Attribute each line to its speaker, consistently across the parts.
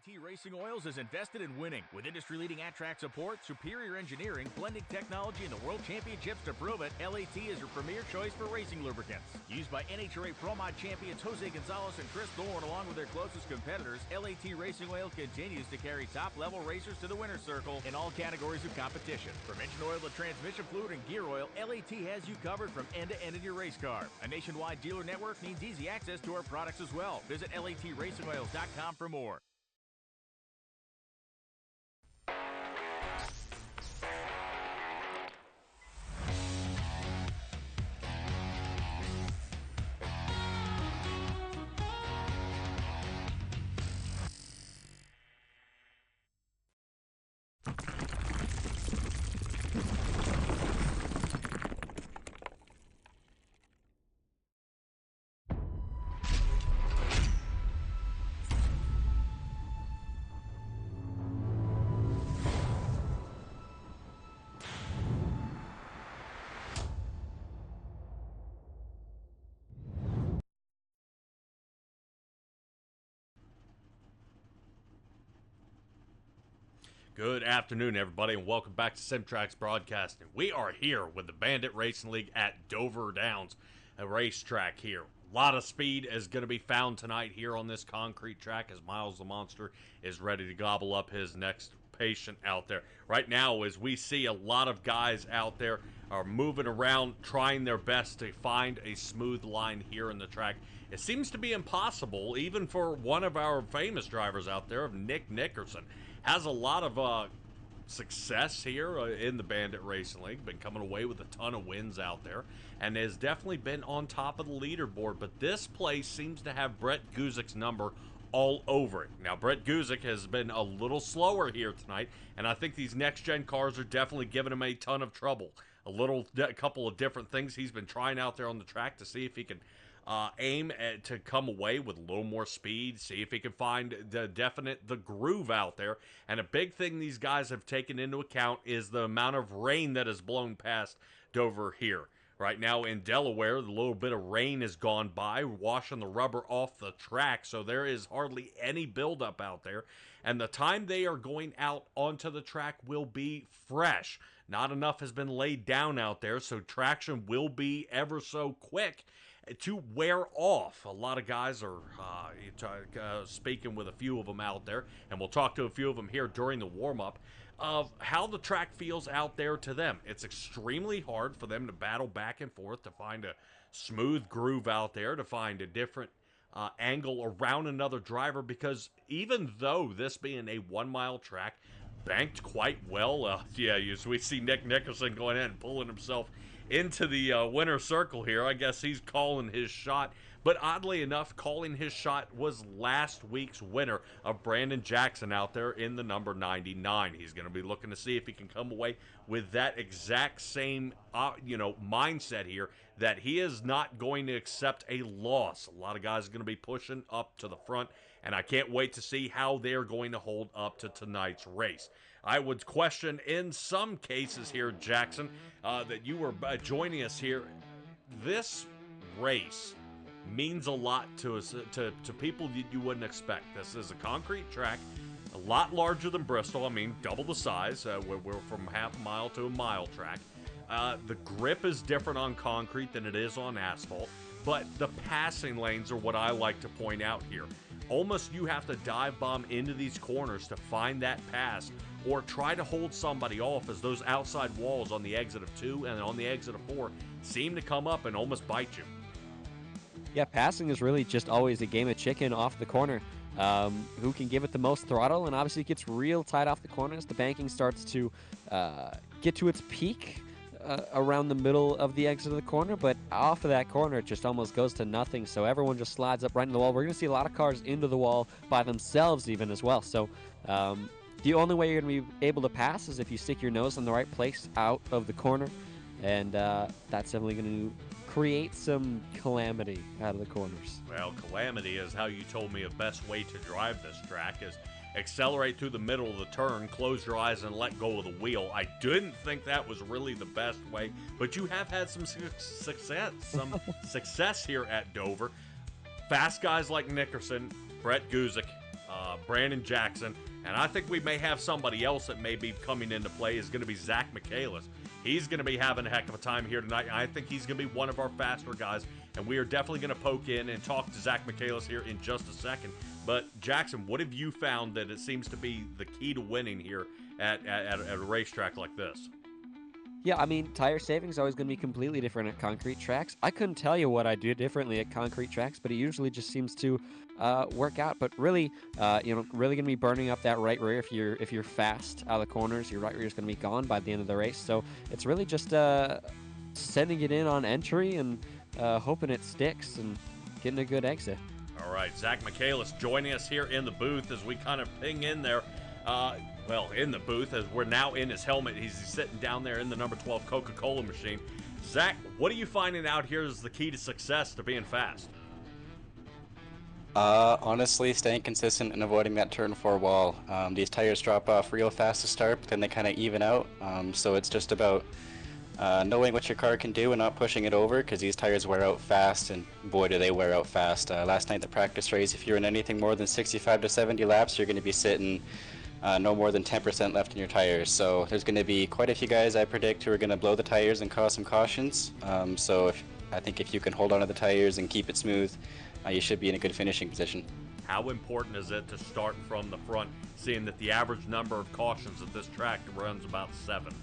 Speaker 1: LAT Racing Oils is invested in winning. With industry-leading at-track support, superior engineering, blending technology, and the World Championships to prove it, LAT is your premier choice for racing lubricants. Used by NHRA Pro Mod champions Jose Gonzalez and Chris Thorne, along with their closest competitors, LAT Racing Oil continues to carry top-level racers to the winner's circle in all categories of competition. From engine oil to transmission fluid and gear oil, LAT has you covered from end to end in your race car. A nationwide dealer network means easy access to our products as well. Visit LATRacingOils.com for more.
Speaker 2: Good afternoon, everybody, and welcome back to Simtrax Broadcasting. We are here with the Bandit Racing League at Dover Downs, a racetrack here. A lot of speed is going to be found tonight here on this concrete track as Miles the Monster is ready to gobble up his next patient out there. Right now, as we see a lot of guys out there are moving around, trying their best to find a smooth line here in the track. It seems to be impossible, even for one of our famous drivers out there, Nick Nickerson. Has a lot of success here in the Bandit Racing League, been coming away with a ton of wins out there, and has definitely been on top of the leaderboard. But this place seems to have Brett Guzik's number all over it. Now, Brett Guzik has been a little slower here tonight, and I think these next-gen cars are definitely giving him a ton of trouble. A couple of different things he's been trying out there on the track to see if he can aim to come away with a little more speed, see if he can find the groove out there. And a big thing these guys have taken into account is the amount of rain that has blown past Dover here. Right now in Delaware, a little bit of rain has gone by, washing the rubber off the track, so there is hardly any buildup out there. And the time they are going out onto the track will be fresh. Not enough has been laid down out there, so traction will be ever so quick to wear off. A lot of guys are speaking with a few of them out there, and we'll talk to a few of them here during the warm-up, of how the track feels out there to them. It's extremely hard for them to battle back and forth to find a smooth groove out there, to find a different angle around another driver, because even though this being a 1 mile track, banked quite well. We see Nick Nickerson going in and pulling himself into the winner's circle here. I guess he's calling his shot. But oddly enough, calling his shot was last week's winner of Brandon Jackson out there in the number 99. He's going to be looking to see if he can come away with that exact same mindset here, that he is not going to accept a loss. A lot of guys are going to be pushing up to the front, and I can't wait to see how they're going to hold up to tonight's race. I would question in some cases here, Jackson, that you were joining us here. This race means a lot to us, to people that you wouldn't expect. This is a concrete track, a lot larger than Bristol. I mean, double the size. We're from half mile to a mile track. The grip is different on concrete than it is on asphalt, but the passing lanes are what I like to point out here. Almost you have to dive bomb into these corners to find that pass, or try to hold somebody off, as those outside walls on the exit of 2 and on the exit of 4 seem to come up and almost bite you.
Speaker 3: Yeah, passing is really just always a game of chicken off the corner. Who can give it the most throttle, and obviously it gets real tight off the corners. The banking starts to get to its peak around the middle of the exit of the corner, but off of that corner it just almost goes to nothing, so everyone just slides up right into the wall. We're going to see a lot of cars into the wall by themselves even as well, so the only way you're going to be able to pass is if you stick your nose in the right place out of the corner, and that's definitely going to create some calamity out of the corners.
Speaker 2: Well, calamity is how you told me the best way to drive this track is accelerate through the middle of the turn, close your eyes, and let go of the wheel. I didn't think that was really the best way, but you have had some success here at Dover. Fast guys like Nickerson, Brett Guzik, Brandon Jackson, and I think we may have somebody else that may be coming into play is going to be Zach Michaelis. He's going to be having a heck of a time here tonight. I think he's going to be one of our faster guys, and we are definitely going to poke in and talk to Zach Michaelis here in just a second. But, Jackson, what have you found that it seems to be the key to winning here at a racetrack like this?
Speaker 3: Yeah, I mean, tire saving is always going to be completely different at concrete tracks. I couldn't tell you what I do differently at concrete tracks, but it usually just seems to work out. But really, really going to be burning up that right rear if you're fast out of the corners. Your right rear is going to be gone by the end of the race. So it's really just sending it in on entry and hoping it sticks and getting a good exit.
Speaker 2: All right, Zach Michaelis joining us here in the booth as we kind of ping in there. In the booth, as we're now in his helmet. He's sitting down there in the number 12 Coca-Cola machine. Zach, what are you finding out here is the key to success to being fast?
Speaker 4: Honestly, staying consistent and avoiding that turn 4 wall. These tires drop off real fast to start, but then they kind of even out. So it's just about knowing what your car can do and not pushing it over, because these tires wear out fast, and boy, do they wear out fast. Last night, the practice race, if you're in anything more than 65 to 70 laps, you're going to be sitting no more than 10% left in your tires. So there's going to be quite a few guys, I predict, who are going to blow the tires and cause some cautions. I think if you can hold onto the tires and keep it smooth, you should be in a good finishing position.
Speaker 2: How important is it to start from the front, seeing that the average number of cautions at this track runs about 7?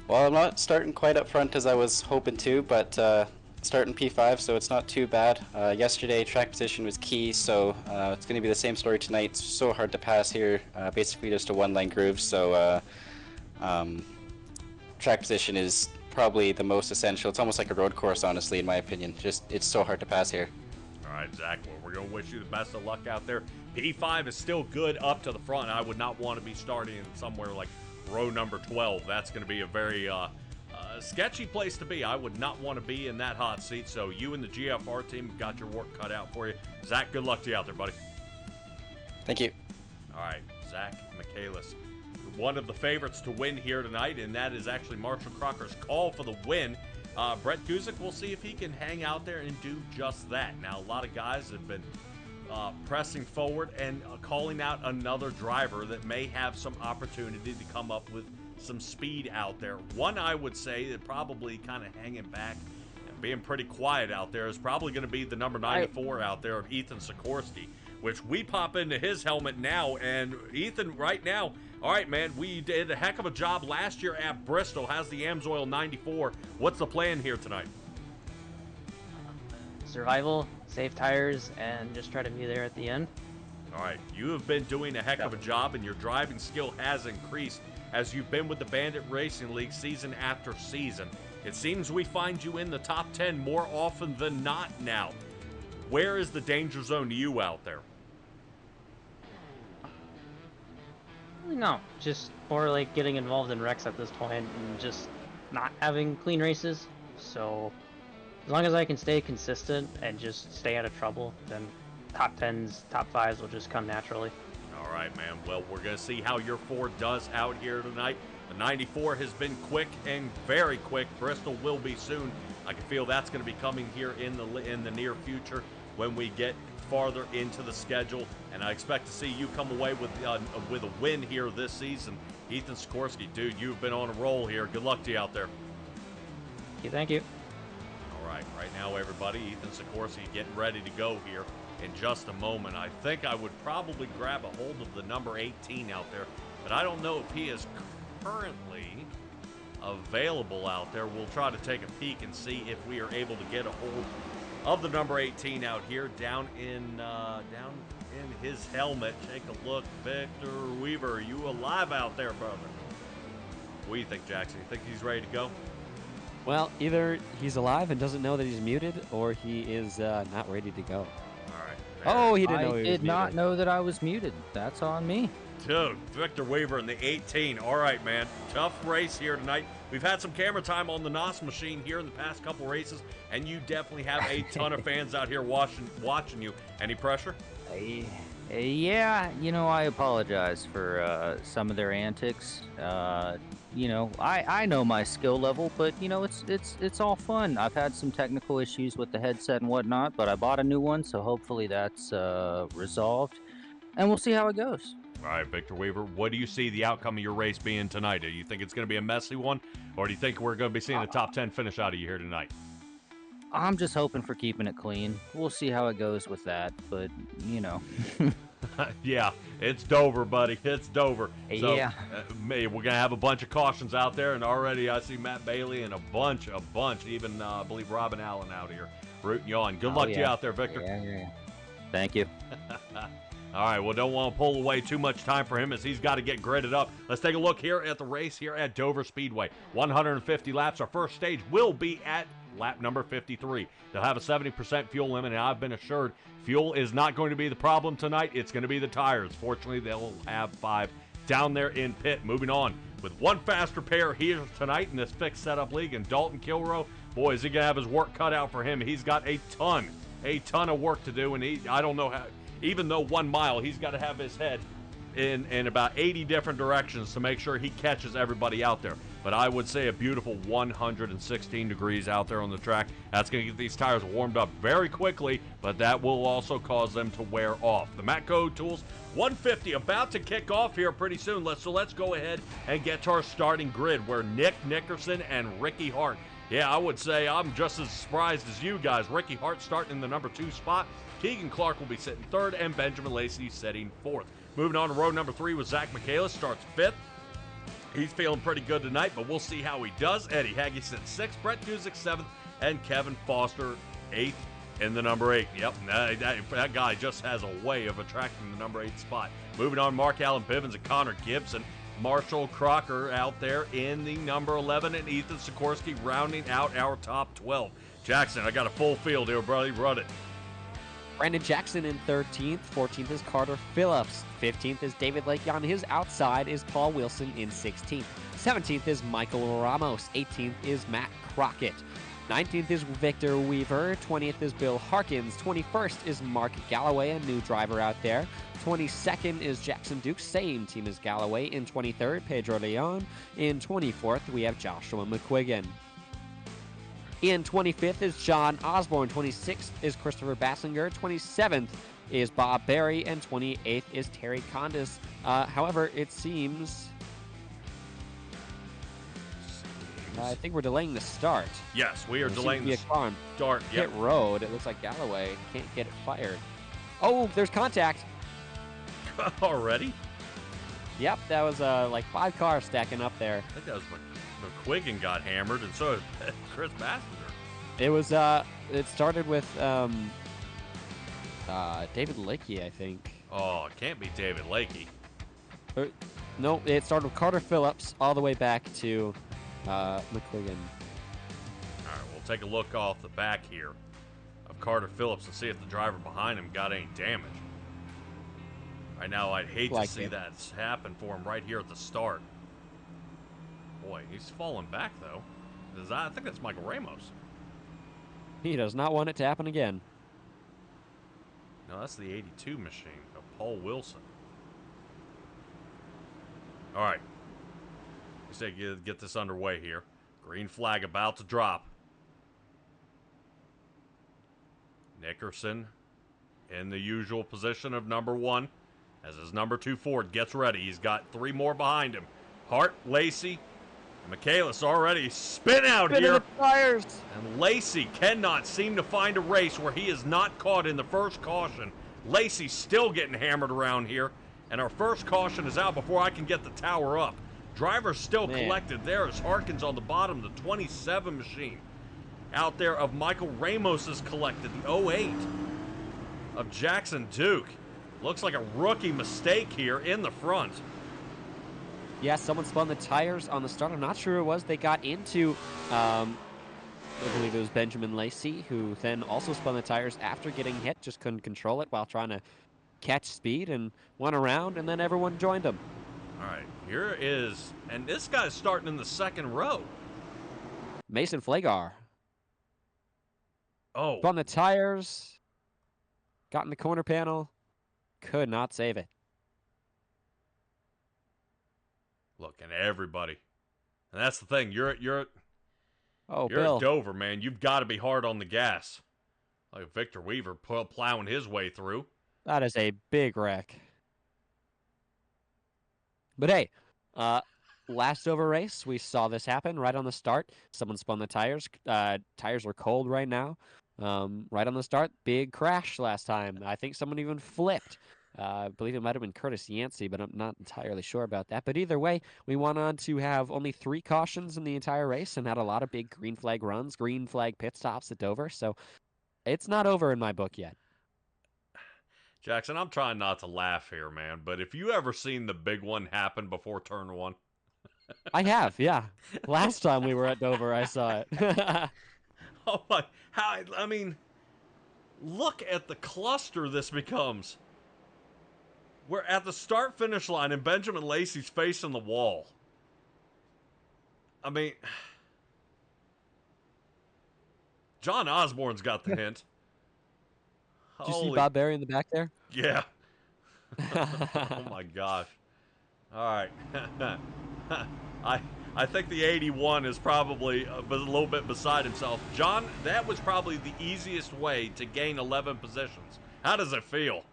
Speaker 4: Well, I'm not starting quite up front as I was hoping to, but starting P5, so it's not too bad. Yesterday, track position was key, so it's going to be the same story tonight. It's so hard to pass here, basically just a one-lane groove, so track position is probably the most essential. It's almost like a road course, honestly, in my opinion. It's so hard to pass here.
Speaker 2: All right, Zach, well, we're going to wish you the best of luck out there. P5 is still good up to the front. I would not want to be starting in somewhere like row number 12. That's going to be a very sketchy place to be. I would not want to be in that hot seat, so you and the GFR team have got your work cut out for you. Zach, good luck to you out there, buddy.
Speaker 4: Thank you.
Speaker 2: All right, Zach Michaelis, one of the favorites to win here tonight, and that is actually Marshall Crocker's call for the win. Brett Guzik, we'll see if he can hang out there and do just that. Now, a lot of guys have been pressing forward and calling out another driver that may have some opportunity to come up with some speed out there. One I would say that probably kind of hanging back and being pretty quiet out there is probably going to be the number 94 out there of Ethan Sikorsky, which we pop into his helmet now. And Ethan, right now, all right, man, we did a heck of a job last year at Bristol. Has the Amsoil 94. What's the plan here tonight?
Speaker 5: Survival, save tires, and just try to be there at the end.
Speaker 2: All right, you have been doing a heck of a job, and your driving skill has increased as you've been with the Bandit Racing League season after season. It seems we find you in the top 10 more often than not now. Where is the danger zone to you out there?
Speaker 5: No, just more like getting involved in wrecks at this point and just not having clean races. So as long as I can stay consistent and just stay out of trouble, then top 10s, top 5s will just come naturally.
Speaker 2: All right, man. Well, we're going to see how your Ford does out here tonight. The 94 has been quick and very quick. Bristol will be soon. I can feel that's going to be coming here in the near future when we get farther into the schedule. And I expect to see you come away with a win here this season. Ethan Sikorsky, dude, you've been on a roll here. Good luck to you out there.
Speaker 5: Thank you.
Speaker 2: All right, right now, everybody, Ethan Sikorsky getting ready to go here in just a moment. I think I would probably grab a hold of the number 18 out there, but I don't know if he is currently available out there. We'll try to take a peek and see if we are able to get a hold of the number 18 out here down in his helmet. Take a look. Victor Weaver, are you alive out there, brother? What do you think, Jackson? You think he's ready to go?
Speaker 3: Well, either he's alive and doesn't know that he's muted, or he is not ready to go. Oh, he didn't know he was
Speaker 6: did not
Speaker 3: muted.
Speaker 6: know that I was muted. That's on me.
Speaker 2: Dude, Victor Weaver in the 18. All right, man. Tough race here tonight. We've had some camera time on the NOS machine here in the past couple races, and you definitely have a ton of fans out here watching you. Any pressure?
Speaker 6: Yeah, I apologize for some of their antics. I know my skill level, but it's all fun. I've had some technical issues with the headset and whatnot, but I bought a new one, so hopefully that's resolved, and we'll see how it goes.
Speaker 2: All right, Victor Weaver, what do you see the outcome of your race being tonight? Do you think it's going to be a messy one, or do you think we're going to be seeing a top 10 finish out of you here tonight?
Speaker 6: I'm just hoping for keeping it clean. We'll see how it goes with that, but
Speaker 2: Yeah, it's Dover, buddy. It's Dover. So,
Speaker 6: Yeah.
Speaker 2: We're going to have a bunch of cautions out there, and already I see Matt Bailey and a bunch, even I believe Robin Allen out here rooting you on. Good luck to you out there, Victor.
Speaker 6: Yeah. Thank you.
Speaker 2: All right, well, don't want to pull away too much time for him as he's got to get gridded up. Let's take a look here at the race here at Dover Speedway. 150 laps. Our first stage will be at lap number 53. They'll have a 70% fuel limit, and I've been assured fuel is not going to be the problem tonight. It's going to be the tires. Fortunately, they'll have 5 down there in pit. Moving on with one faster pair here tonight in this fixed setup league, and Dalton Kilrow, boy, is he going to have his work cut out for him. He's got a ton of work to do, and I don't know how. Even though 1 mile, he's got to have his head in about 80 different directions to make sure he catches everybody out there. But I would say a beautiful 116 degrees out there on the track. That's going to get these tires warmed up very quickly, but that will also cause them to wear off. The Matco Tools 150 about to kick off here pretty soon. Let's go ahead and get to our starting grid where Nick Nickerson and Ricky Hart. Yeah, I would say I'm just as surprised as you guys. Ricky Hart starting in the number 2 spot. Keegan Clark will be sitting 3rd, and Benjamin Lacey sitting 4th. Moving on to row number 3 with Zach Michaelis, starts 5th. He's feeling pretty good tonight, but we'll see how he does. Eddie Haggy sits 6th, Brett Kuzik 7th, and Kevin Foster 8th in the number 8. Yep, that guy just has a way of attracting the number 8 spot. Moving on, Mark Allen Bivens and Connor Gibson. Marshall Crocker out there in the number 11, and Ethan Sikorsky rounding out our top 12. Jackson, I got a full field here, brother. Run it.
Speaker 3: Brandon Jackson in 13th. 14th is Carter Phillips. 15th is David Lakey. On his outside is Paul Wilson in 16th. 17th is Michael Ramos. 18th is Matt Crockett. 19th is Victor Weaver. 20th is Bill Harkins. 21st is Mark Galloway, a new driver out there. 22nd is Jackson Duke, same team as Galloway. In 23rd, Pedro Leon. In 24th, we have Joshua McQuiggan. In 25th is John Osborne. 26th is Christopher Bassinger. 27th is Bob Berry. And 28th is Terry Condis. However, it seems... I think we're delaying the start.
Speaker 2: Yes, we are delaying the
Speaker 3: start.
Speaker 2: Yep.
Speaker 3: Pit road. It looks like Galloway can't get it fired. Oh, there's contact.
Speaker 2: Already?
Speaker 3: Yep, that was like 5 cars stacking up there.
Speaker 2: I think that was McQuiggan got hammered, and so did Chris Bassinger.
Speaker 3: It was it started with David Lakey, I think.
Speaker 2: Oh, it can't be David Lakey.
Speaker 3: No, it started with Carter Phillips all the way back to McQuiggan.
Speaker 2: All right, we'll take a look off the back here of Carter Phillips and see if the driver behind him got any damage. Right now, I'd hate to see that happen for him right here at the start. Boy, he's falling back, though. I think that's Michael Ramos.
Speaker 3: He does not want it to happen again.
Speaker 2: No, that's the 82 machine of Paul Wilson. All right. You say get this underway here. Green flag about to drop. Nickerson in the usual position of number 1. As his number 2 Ford gets ready. He's got 3 more behind him. Hart, Lacey, and Michaelis already spin out here.
Speaker 3: The tires.
Speaker 2: And Lacey cannot seem to find a race where he is not caught in the first caution. Lacey's still getting hammered around here. And our first caution is out before I can get the tower up. Driver's still collected. There is Harkins on the bottom, the 27 machine. Out there of Michael Ramos is collected, the 08 of Jackson Duke. Looks like a rookie mistake here in the front.
Speaker 3: Yeah, someone spun the tires on the start. I'm not sure who it was. They got into, I believe it was Benjamin Lacey, who then also spun the tires after getting hit. Just couldn't control it while trying to catch speed and went around, and then everyone joined him.
Speaker 2: All right, here is, and this guy's starting in the 2nd row.
Speaker 3: Mason Flagar.
Speaker 2: Oh.
Speaker 3: Spun the tires, got in the corner panel, could not save it.
Speaker 2: Look, and everybody And that's the thing. You're
Speaker 3: Oh,
Speaker 2: You're
Speaker 3: Bill.
Speaker 2: at Dover, man. You've got to be hard on the gas. Like Victor Weaver plowing his way through.
Speaker 3: That is a big wreck. But hey, last Dover race, we saw this happen right on the start. Someone spun the tires. Tires were cold right now. Right on the start, big crash last time. I think someone even flipped. I believe it might have been Curtis Yancey, but I'm not entirely sure about that. But either way, we went on to have only 3 cautions in the entire race and had a lot of big green flag runs, green flag pit stops at Dover. So it's not over in my book yet.
Speaker 2: Jackson, I'm trying not to laugh here, man, but if you ever seen the big one happen before turn 1?
Speaker 3: I have, yeah. Last time we were at Dover, I saw it.
Speaker 2: Oh my, I mean, look at the cluster this becomes. We're at the start-finish line, and Benjamin Lacey's facing the wall. I mean, John Osborne's got the hint.
Speaker 3: Did you see Bob Berry in the back there?
Speaker 2: Yeah. Oh my gosh. All right. I think the 81 is probably a little bit beside himself. John, that was probably the easiest way to gain 11 positions. How does it feel?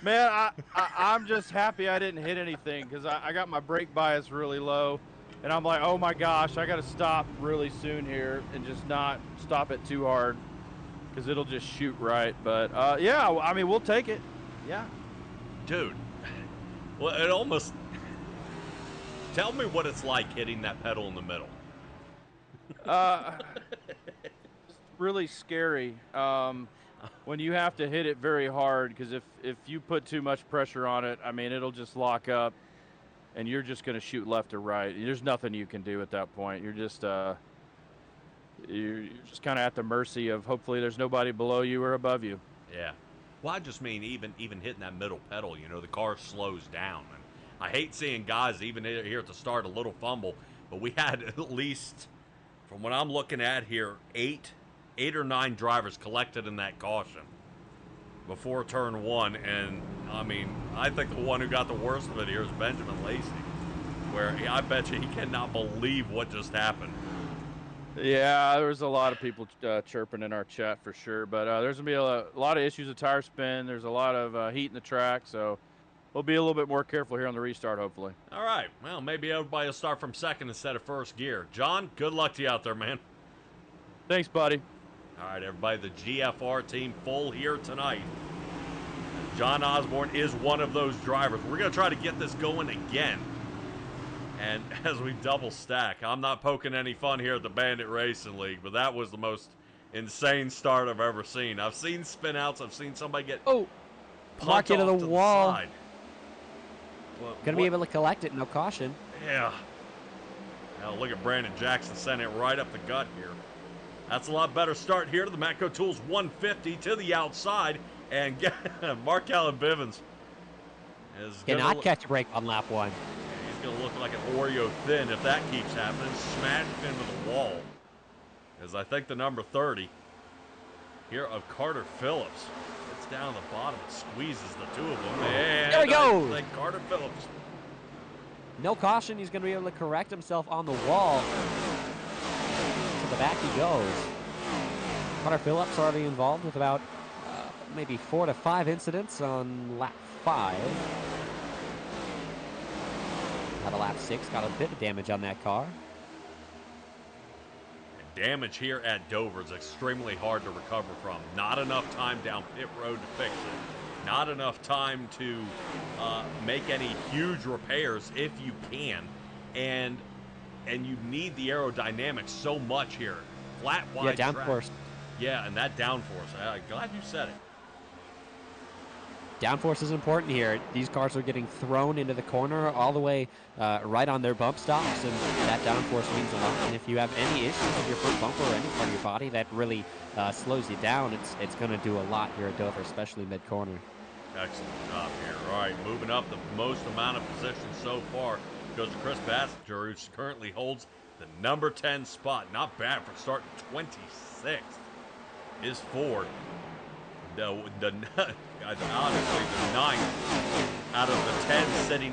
Speaker 7: Man, I'm just happy I didn't hit anything because I got my brake bias really low. And I'm like, oh my gosh, I got to stop really soon here and just not stop it too hard because it'll just shoot right. But yeah, I mean, we'll take it. Yeah.
Speaker 2: Dude, well, it almost... Tell me what it's like hitting that pedal in the middle.
Speaker 7: It's really scary when you have to hit it very hard because if you put too much pressure on it, I mean, it'll just lock up and you're just going to shoot left or right. There's nothing you can do at that point. You're just kind of at the mercy of hopefully there's nobody below you or above you.
Speaker 2: Yeah. Well, I just mean even hitting that middle pedal, you know, the car slows down. And I hate seeing guys even here at the start a little fumble, but we had at least, from what I'm looking at here, eight or 9 drivers collected in that caution before turn 1. And I mean, I think the one who got the worst of it here is Benjamin Lacey, where I bet you he cannot believe what just happened.
Speaker 7: Yeah, there was a lot of people chirping in our chat for sure, but there's going to be a lot of issues with tire spin. There's a lot of heat in the track, so we'll be a little bit more careful here on the restart, hopefully.
Speaker 2: All right. Well, maybe everybody will start from second instead of first gear. John, good luck to you out there, man.
Speaker 7: Thanks, buddy.
Speaker 2: All right, everybody, the GFR team full here tonight. John Osborne is one of those drivers. We're going to try to get this going again. And as we double stack, I'm not poking any fun here at the Bandit Racing League, but that was the most insane start I've ever seen. I've seen spin outs. I've seen somebody get
Speaker 3: Mark into the wall.
Speaker 2: Side. Well,
Speaker 3: Gonna be able to collect it, no caution.
Speaker 2: Yeah. Now look at Brandon Jackson sending it right up the gut here. That's a lot better start here to the Matco Tools 150 to the outside. And Mark Allen Bivens is
Speaker 3: Cannot catch a break on lap 1.
Speaker 2: He's going to look like an Oreo thin if that keeps happening. Smashed into the wall. As I think the number 30 here of Carter Phillips. It's down to the bottom and squeezes the two of them. And
Speaker 3: there we go.
Speaker 2: I think Carter Phillips.
Speaker 3: No caution. He's going to be able to correct himself on the wall. To the back he goes. Carter Phillips already involved with about maybe 4 to 5 incidents on lap 5. Had a lap 6. Got a bit of damage on that car.
Speaker 2: Damage here at Dover is extremely hard to recover from. Not enough time down pit road to fix it. Not enough time to make any huge repairs if you can. And you need the aerodynamics so much here. Flat, wide
Speaker 3: yeah,
Speaker 2: track.
Speaker 3: downforce.
Speaker 2: Yeah, and that downforce. I'm glad you said it.
Speaker 3: Downforce is important here. These cars are getting thrown into the corner all the way right on their bump stops, and that downforce means a lot. And if you have any issues with your front bumper or any part of your body, that really slows you down. It's going to do a lot here at Dover, especially mid-corner.
Speaker 2: Excellent job here. All right, moving up the most amount of positions so far goes to Chris Bassinger, who currently holds the number 10 spot. Not bad for starting 26th. Is Ford. Honestly, the 9th out of the 10 sitting,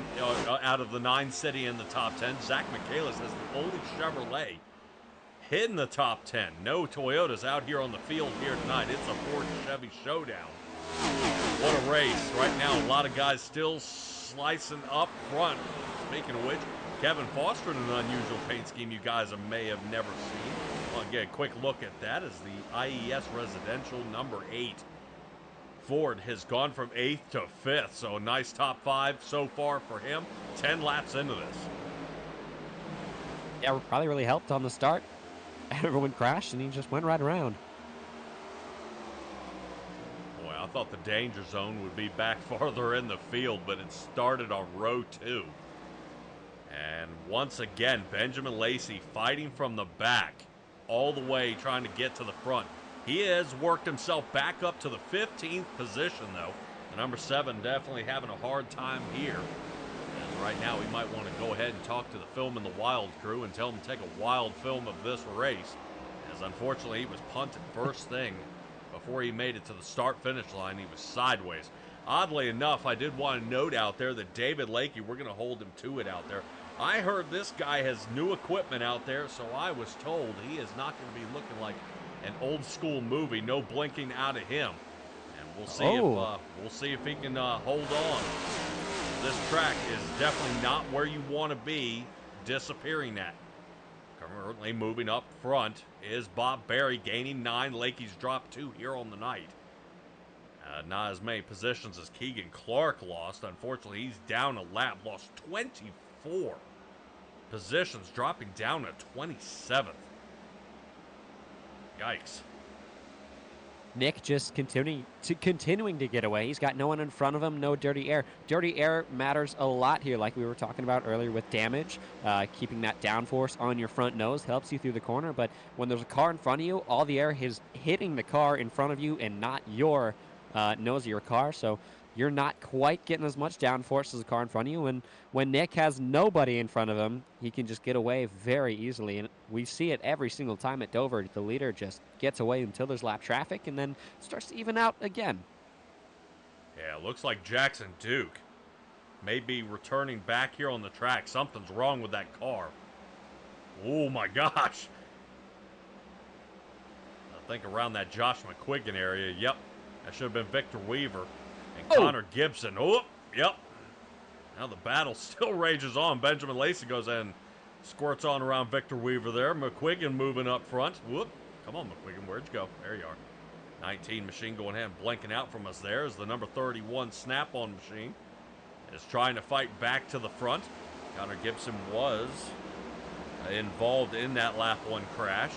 Speaker 2: out of the 9 sitting in the top 10, Zach Michaelis has the only Chevrolet hitting the top 10. No Toyotas out here on the field here tonight. It's a Ford Chevy showdown. What a race. Right now, a lot of guys still slicing up front. Speaking of which, Kevin Foster in an unusual paint scheme you guys may have never seen. I'll get a quick look at that as the IES Residential number 8. Ford has gone from 8th to 5th, so a nice top 5 so far for him. 10 laps into this.
Speaker 3: Yeah, probably really helped on the start. Everyone crashed, and he just went right around.
Speaker 2: Boy, I thought the danger zone would be back farther in the field, but it started on row 2. And once again, Benjamin Lacey fighting from the back all the way, trying to get to the front. He has worked himself back up to the 15th position, though. The number 7 definitely having a hard time here. And right now, we might want to go ahead and talk to the Film and the Wild crew and tell them to take a wild film of this race. As unfortunately, he was punted first thing before he made it to the start-finish line. He was sideways. Oddly enough, I did want to note out there that David Lakey, we're going to hold him to it out there. I heard this guy has new equipment out there, so I was told he is not going to be looking like an old school movie. No blinking out of him, and we'll see if he can hold on. This track is definitely not where you want to be disappearing at. Currently moving up front is Bob Berry, gaining 9. Lakey's dropped 2 here on the night. Not as many positions as Keegan Clark lost. Unfortunately, he's down a lap, lost 24 positions, dropping down to 27th. Yikes.
Speaker 3: Nick just continuing to get away. He's got no one in front of him, no dirty air. Dirty air matters a lot here, like we were talking about earlier with damage. Keeping that downforce on your front nose helps you through the corner, but when there's a car in front of you, all the air is hitting the car in front of you and not your nose of your car, so you're not quite getting as much downforce as the car in front of you. And when Nick has nobody in front of him, he can just get away very easily. And we see it every single time at Dover. The leader just gets away until there's lap traffic and then starts to even out again.
Speaker 2: Yeah, it looks like Jackson Duke may be returning back here on the track. Something's wrong with that car. Oh my gosh. I think around that Josh McQuiggan area. Yep, that should have been Victor Weaver. And Connor Gibson. Oh, yep. Now the battle still rages on. Benjamin Lacey goes in, squirts on around Victor Weaver there. McQuiggan moving up front. Whoop. Come on, McQuiggan. Where'd you go? There you are. 19 machine going ahead and blinking out from us there as the number 31 Snap-on machine is trying to fight back to the front. Connor Gibson was involved in that lap 1 crash.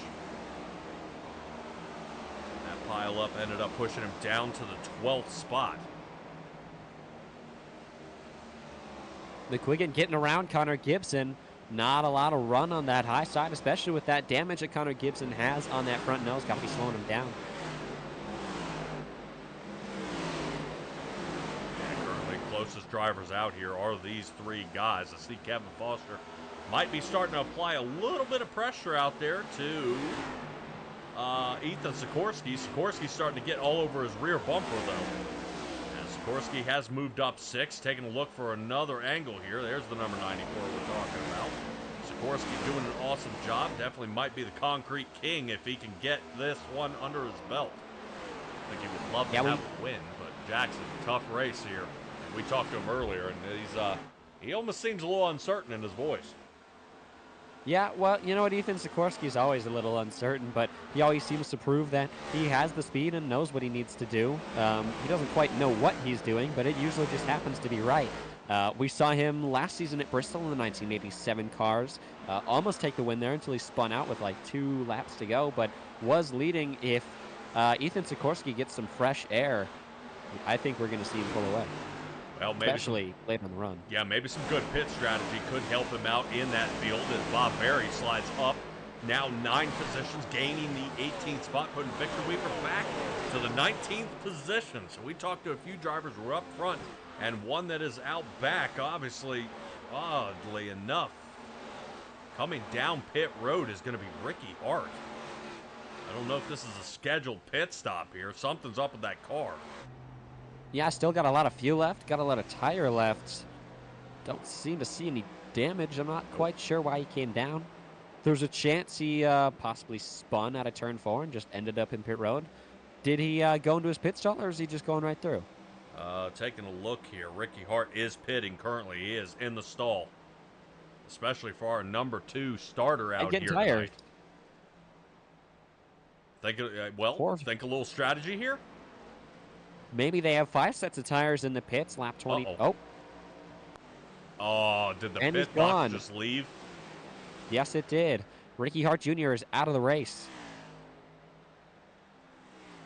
Speaker 2: That pile up ended up pushing him down to the 12th spot.
Speaker 3: McQuiggan getting around Connor Gibson. Not a lot of run on that high side, especially with that damage that Connor Gibson has on that front nose. Got to be slowing him down.
Speaker 2: Yeah, currently closest drivers out here are these 3 guys. I see Kevin Foster might be starting to apply a little bit of pressure out there to Ethan Sikorsky. Sikorsky's starting to get all over his rear bumper, though. Sikorsky has moved up 6, taking a look for another angle here. There's the number 94 we're talking about. Sikorsky doing an awesome job. Definitely might be the concrete king if he can get this one under his belt. I think he would love to have a win, but Jackson, tough race here. We talked to him earlier, and he almost seems a little uncertain in his voice.
Speaker 3: Yeah, well, you know what, Ethan Sikorsky is always a little uncertain, but he always seems to prove that he has the speed and knows what he needs to do. He doesn't quite know what he's doing, but it usually just happens to be right. We saw him last season at Bristol in the 1987 cars, almost take the win there until he spun out with like 2 laps to go, but was leading. If Ethan Sikorsky gets some fresh air, I think we're going to see him pull away.
Speaker 2: Well, maybe
Speaker 3: especially late on the run.
Speaker 2: Yeah, maybe some good pit strategy could help him out in that field as Bob Berry slides up. Now 9 positions, gaining the 18th spot, putting Victor Weaver back to the 19th position. So we talked to a few drivers who were up front, and one that is out back, obviously, oddly enough. Coming down pit road is going to be Ricky Hart. I don't know if this is a scheduled pit stop here. Something's up with that car.
Speaker 3: Yeah, still got a lot of fuel left, got a lot of tire left. Don't seem to see any damage. I'm not quite sure why he came down. There's a chance he possibly spun out of turn 4 and just ended up in pit road. Did he go into his pit stall, or is he just going right through?
Speaker 2: Taking a look here, Ricky Hart is pitting currently. He is in the stall, especially for our number 2 starter out
Speaker 3: getting
Speaker 2: here
Speaker 3: tired.
Speaker 2: tonight. Think a little strategy here.
Speaker 3: Maybe they have 5 sets of tires in the pits, lap 20.
Speaker 2: Uh-oh. Oh, did the
Speaker 3: And he's
Speaker 2: pit box
Speaker 3: gone.
Speaker 2: just leave?
Speaker 3: Yes, it did. Ricky Hart Jr. is out of the race.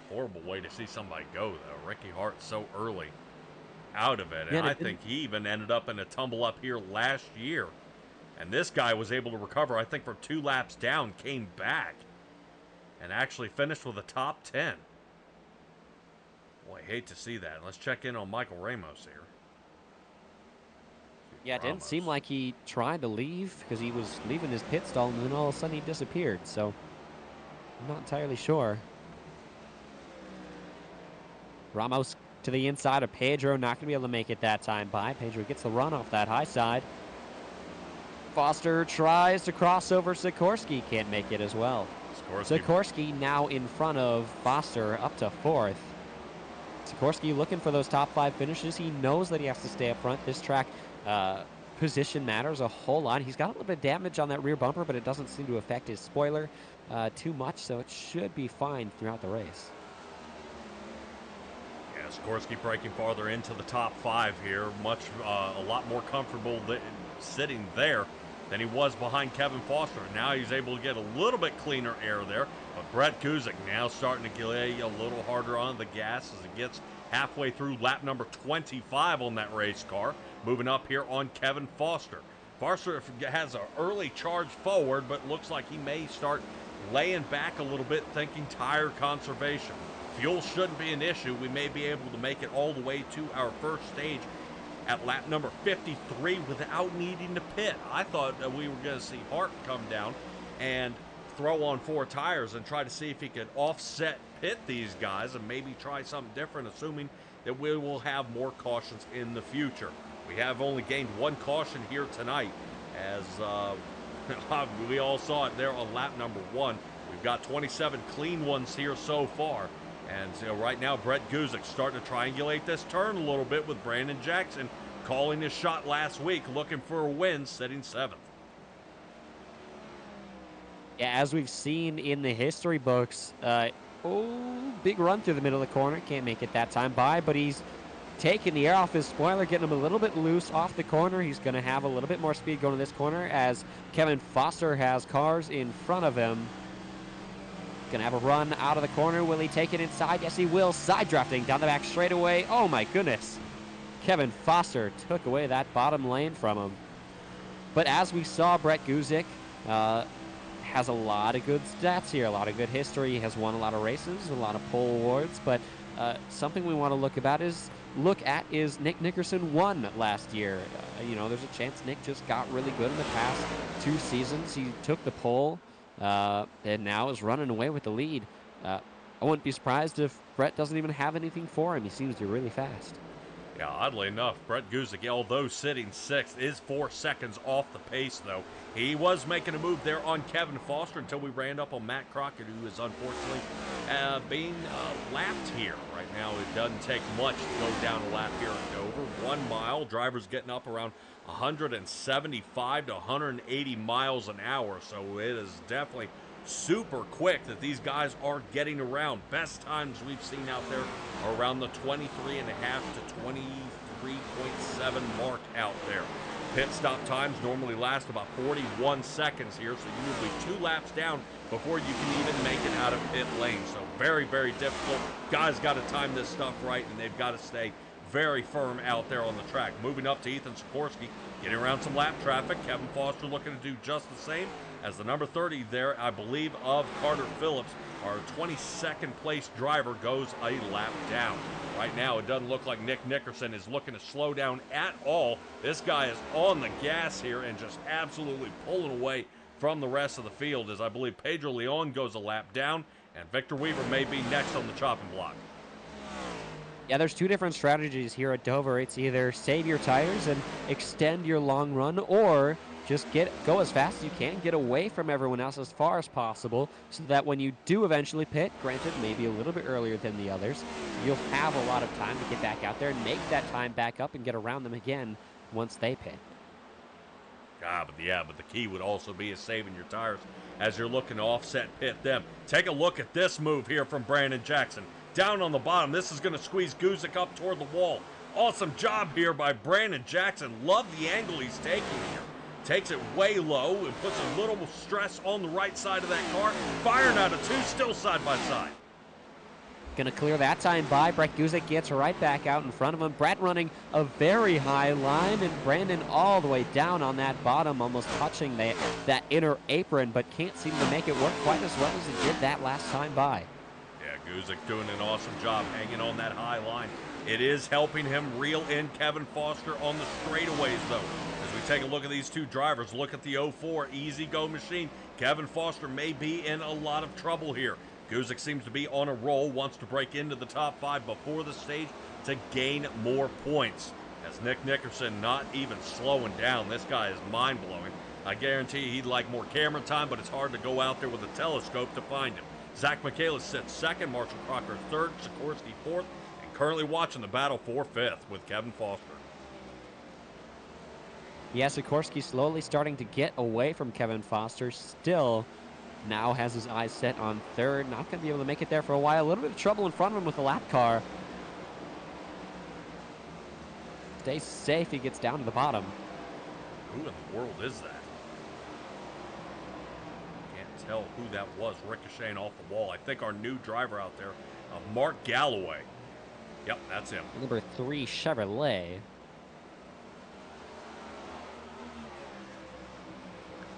Speaker 2: Horrible way to see somebody go, though. Ricky Hart so early out of it.
Speaker 3: Yeah,
Speaker 2: And I think he even ended up in a tumble up here last year. And this guy was able to recover, I think, from 2 laps down, came back, and actually finished with a top 10. Boy, I hate to see that. Let's check in on Michael Ramos here.
Speaker 3: Yeah, it didn't seem like he tried to leave because he was leaving his pit stall, and then all of a sudden he disappeared. So I'm not entirely sure. Ramos to the inside of Pedro, not going to be able to make it that time by. Pedro gets the run off that high side. Foster tries to cross over Sikorsky, can't make it as well. Sikorsky now in front of Foster up to 4th. Sikorsky looking for those top 5 finishes. He knows that he has to stay up front. This track position matters a whole lot. He's got a little bit of damage on that rear bumper, but it doesn't seem to affect his spoiler too much, so it should be fine throughout the race.
Speaker 2: Yeah, Sikorsky breaking farther into the top 5 here. A lot more comfortable sitting there than he was behind Kevin Foster. Now he's able to get a little bit cleaner air there. But Brett Guzik now starting to lay a little harder on the gas as it gets halfway through lap number 25 on that race car. Moving up here on Kevin Foster. Foster has an early charge forward, but looks like he may start laying back a little bit, thinking tire conservation. Fuel shouldn't be an issue. We may be able to make it all the way to our first stage at lap number 53 without needing to pit. I thought that we were going to see Hart come down and throw on 4 tires and try to see if he could offset pit these guys and maybe try something different, assuming that we will have more cautions in the future. We have only gained 1 caution here tonight, as we all saw it there on lap number 1. We've got 27 clean ones here so far. And right now, Brett Guzik starting to triangulate this turn a little bit with Brandon Jackson calling his shot last week, looking for a win, sitting 7th.
Speaker 3: Yeah, as we've seen in the history books, big run through the middle of the corner. Can't make it that time by, but he's taking the air off his spoiler, getting him a little bit loose off the corner. He's going to have a little bit more speed going to this corner as Kevin Foster has cars in front of him. Gonna have a run out of the corner. Will he take it inside? Yes, he will. Side drafting down the back straightaway. Oh my goodness. Kevin Foster took away that bottom lane from him. But as we saw, Brett Guzik has a lot of good stats here, a lot of good history. He has won a lot of races, a lot of pole awards. But something we want to look at is Nick Nickerson won last year. There's a chance Nick just got really good in the past 2 seasons. He took the pole. And now is running away with the lead. I wouldn't be surprised if Brett doesn't even have anything for him. He seems to be really fast.
Speaker 2: Yeah, oddly enough, Brett Guzik, although sitting 6th, is 4 seconds off the pace, though. He was making a move there on Kevin Foster until we ran up on Matt Crockett, who is unfortunately being lapped here. Right now, it doesn't take much to go down a lap here in Dover. 1 mile, drivers getting up around 175 to 180 miles an hour, so it is definitely super quick that these guys are getting around. Best times we've seen out there are around the 23.5 to 23.7 mark out there. Pit stop times normally last about 41 seconds here, so you will be 2 laps down before you can even make it out of pit lane. So very, very difficult. Guys got to time this stuff right, and they've got to stay very firm out there on the track. Moving up to Ethan Sikorsky, getting around some lap traffic. Kevin Foster looking to do just the same as the number 30 there, I believe, of Carter Phillips. Our 22nd place driver goes a lap down. Right now, it doesn't look like Nick Nickerson is looking to slow down at all. This guy is on the gas here and just absolutely pulling away from the rest of the field, as I believe Pedro Leon goes a lap down, and Victor Weaver may be next on the chopping block.
Speaker 3: Yeah, there's two different strategies here at Dover. It's either save your tires and extend your long run, or just go as fast as you can, get away from everyone else as far as possible, so that when you do eventually pit, granted maybe a little bit earlier than the others, you'll have a lot of time to get back out there and make that time back up and get around them again once they pit.
Speaker 2: But the key would also be is saving your tires as you're looking to offset pit them. Take a look at this move here from Brandon Jackson. Down on the bottom, this is going to squeeze Guzik up toward the wall. Awesome job here by Brandon Jackson. Love the angle he's taking here. Takes it way low and puts a little stress on the right side of that car. Firing out of two, still side by side.
Speaker 3: Going to clear that time by. Brett Guzik gets right back out in front of him. Brett running a very high line, and Brandon all the way down on that bottom, almost touching that inner apron, but can't seem to make it work quite as well as he did that last time by.
Speaker 2: Yeah, Guzik doing an awesome job hanging on that high line. It is helping him reel in Kevin Foster on the straightaways, though. As we take a look at these two drivers, look at the 04 Easy Go machine. Kevin Foster may be in a lot of trouble here. Guzik seems to be on a roll, wants to break into the top 5 before the stage to gain more points. As Nick Nickerson not even slowing down. This guy is mind-blowing. I guarantee he'd like more camera time, but it's hard to go out there with a telescope to find him. Zach Michaelis sits second, Marshall Crocker third, Sikorsky fourth, and currently watching the battle for fifth with Kevin Foster.
Speaker 3: Yeah, Sikorsky slowly starting to get away from Kevin Foster. Still now has his eyes set on third. Not going to be able to make it there for a while. A little bit of trouble in front of him with the lap car. Stays safe. He gets down to the bottom.
Speaker 2: Who in the world is that? Can't tell who that was ricocheting off the wall. I think our new driver out there, Mark Galloway. Yep, that's him.
Speaker 3: Number 3 Chevrolet.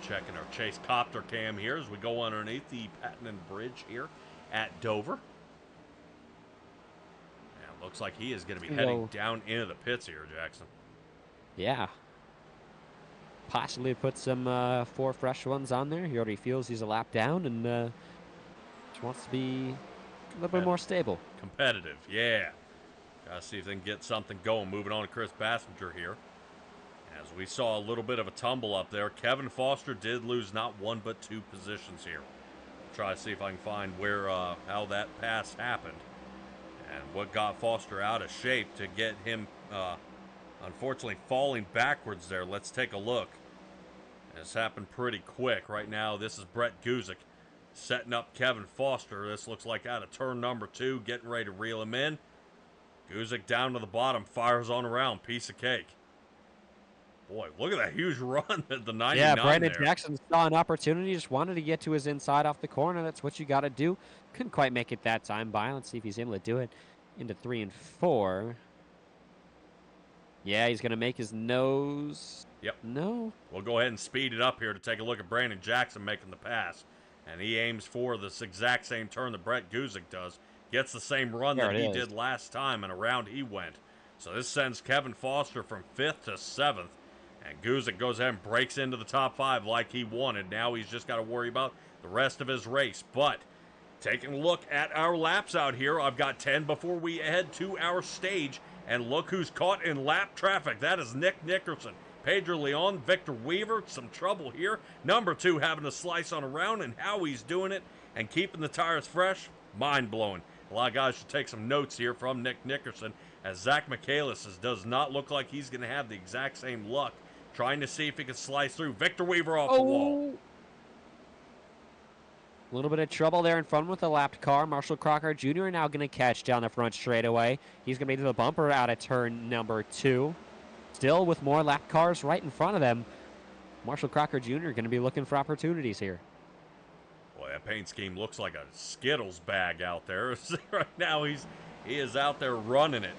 Speaker 2: Checking our chase copter cam here as we go underneath the Pattenden Bridge here at Dover. And looks like he is going to be heading down into the pits here, Jackson.
Speaker 3: Yeah. Possibly put some 4 fresh ones on there. He already feels he's a lap down and just wants to be a little bit more stable.
Speaker 2: Competitive, yeah. Gotta see if they can get something going. Moving on to Chris Bassinger here. As we saw a little bit of a tumble up there, Kevin Foster did lose not 1 but 2 positions here. I'll try to see if I can find where how that pass happened and what got Foster out of shape to get him unfortunately falling backwards there. Let's take a look. This happened pretty quick. Right now, this is Brett Guzik setting up Kevin Foster. This looks like out of turn number 2, getting ready to reel him in. Guzik down to the bottom, fires on around, piece of cake. Boy, look at that huge run at the 99
Speaker 3: Yeah, Brandon
Speaker 2: there.
Speaker 3: Jackson saw an opportunity, just wanted to get to his inside off the corner. That's what you got to do. Couldn't quite make it that time by. Let's see if he's able to do it into 3 and 4. Yeah, he's going to make his nose.
Speaker 2: Yep.
Speaker 3: No.
Speaker 2: We'll go ahead and speed it up here to take a look at Brandon Jackson making the pass. And he aims for this exact same turn that Brett Guzik does. Gets the same run that he did last time, and around he went. So this sends Kevin Foster from 5th to 7th. And Guzik goes ahead and breaks into the top 5 like he wanted. Now he's just got to worry about the rest of his race. But taking a look at our laps out here, I've got 10 before we head to our stage. And look who's caught in lap traffic. That is Nick Nickerson. Pedro Leon, Victor Weaver, some trouble here. Number 2 having to slice on around, and how he's doing it and keeping the tires fresh, mind-blowing. A lot of guys should take some notes here from Nick Nickerson, as Zach Michaelis does not look like he's going to have the exact same luck. Trying to see if he can slice through. Victor Weaver off the wall.
Speaker 3: A little bit of trouble there in front with the lapped car. Marshall Crocker Jr. now going to catch down the front straightaway. He's going to be to the bumper out of turn number 2. Still with more lapped cars right in front of them. Marshall Crocker Jr. going to be looking for opportunities here.
Speaker 2: Boy, that paint scheme looks like a Skittles bag out there. Right now, he is out there running it.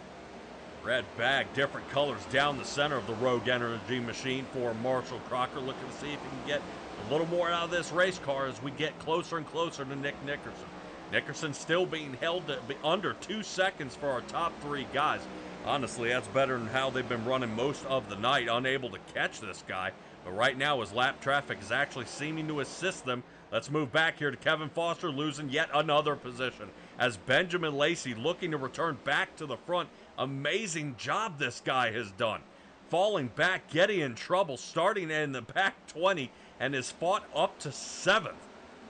Speaker 2: Red bag, different colors down the center of the Rogue Energy machine for Marshall Crocker. Looking to see if he can get a little more out of this race car as we get closer and closer to Nick Nickerson. Nickerson still being held to be under 2 seconds for our top 3 guys. Honestly, that's better than how they've been running most of the night, unable to catch this guy. But right now, his lap traffic is actually seeming to assist them. Let's move back here to Kevin Foster, losing yet another position. as Benjamin Lacey looking to return back to the front. Amazing job this guy has done. Falling back, getting in trouble, starting in the back 20, and has fought up to 7th.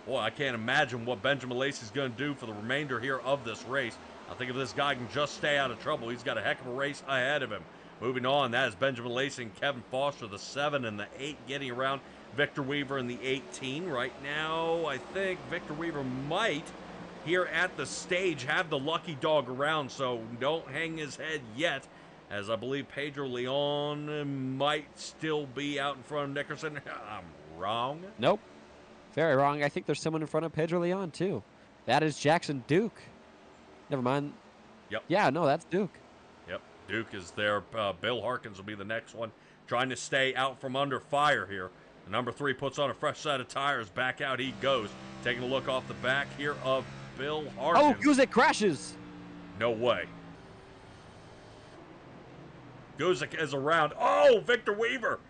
Speaker 2: Boy, I can't imagine what Benjamin Lacey's going to do for the remainder here of this race. I think if this guy can just stay out of trouble, he's got a heck of a race ahead of him. Moving on, that is Benjamin Lacey and Kevin Foster, the 7 and the 8, getting around Victor Weaver in the 18. Right now, I think Victor Weaver might, here at the stage, have the lucky dog around, so don't hang his head yet, as I believe Pedro Leon might still be out in front of Nickerson. I'm wrong.
Speaker 3: Nope. Very wrong. I think there's someone in front of Pedro Leon, too. That is Jackson Duke. Never mind.
Speaker 2: Yep.
Speaker 3: Yeah, no, that's Duke.
Speaker 2: Yep, Duke is there. Bill Harkins will be the next one, trying to stay out from under fire here. The number 3 puts on a fresh set of tires. Back out he goes. Taking a look off the back here of Bill Harkins.
Speaker 3: Oh, Guzik crashes.
Speaker 2: No way. Guzik is around. Oh, Victor Weaver.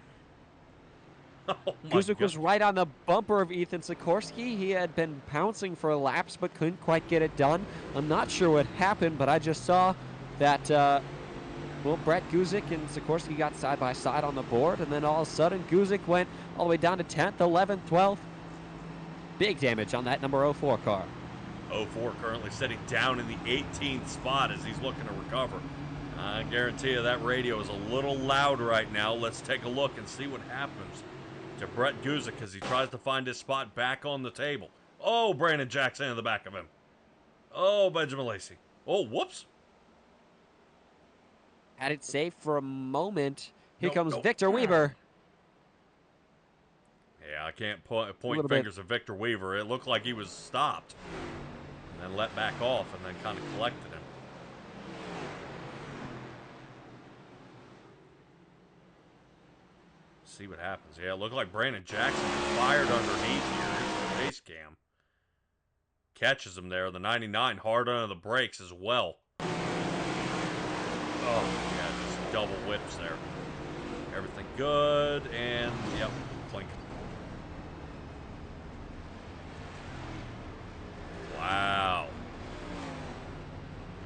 Speaker 2: Oh,
Speaker 3: Guzik was right on the bumper of Ethan Sikorsky. He had been pouncing for laps but couldn't quite get it done. I'm not sure what happened, but I just saw that, Brett Guzik and Sikorsky got side by side on the board, and then all of a sudden Guzik went all the way down to 10th, 11th, 12th. Big damage on that number 04 car.
Speaker 2: 04 currently sitting down in the 18th spot as he's looking to recover. I guarantee you that radio is a little loud right now. Let's take a look and see what happens to Brett Guzik as he tries to find his spot back on the table. Oh, Brandon Jackson in the back of him. Oh, Benjamin Lacey. Oh, whoops.
Speaker 3: Had it safe for a moment. Here
Speaker 2: No,
Speaker 3: comes
Speaker 2: no.
Speaker 3: Victor Weaver.
Speaker 2: Yeah, I can't point
Speaker 3: little
Speaker 2: fingers at Victor Weaver. It looked like he was stopped and then let back off and then kind of collected him. See what happens. Yeah, it looked like Brandon Jackson fired underneath here. Here's the race cam. Catches him there. The 99 hard under the brakes as well. Oh, yeah, just double whips there. Everything good, and, yep, clink. Wow.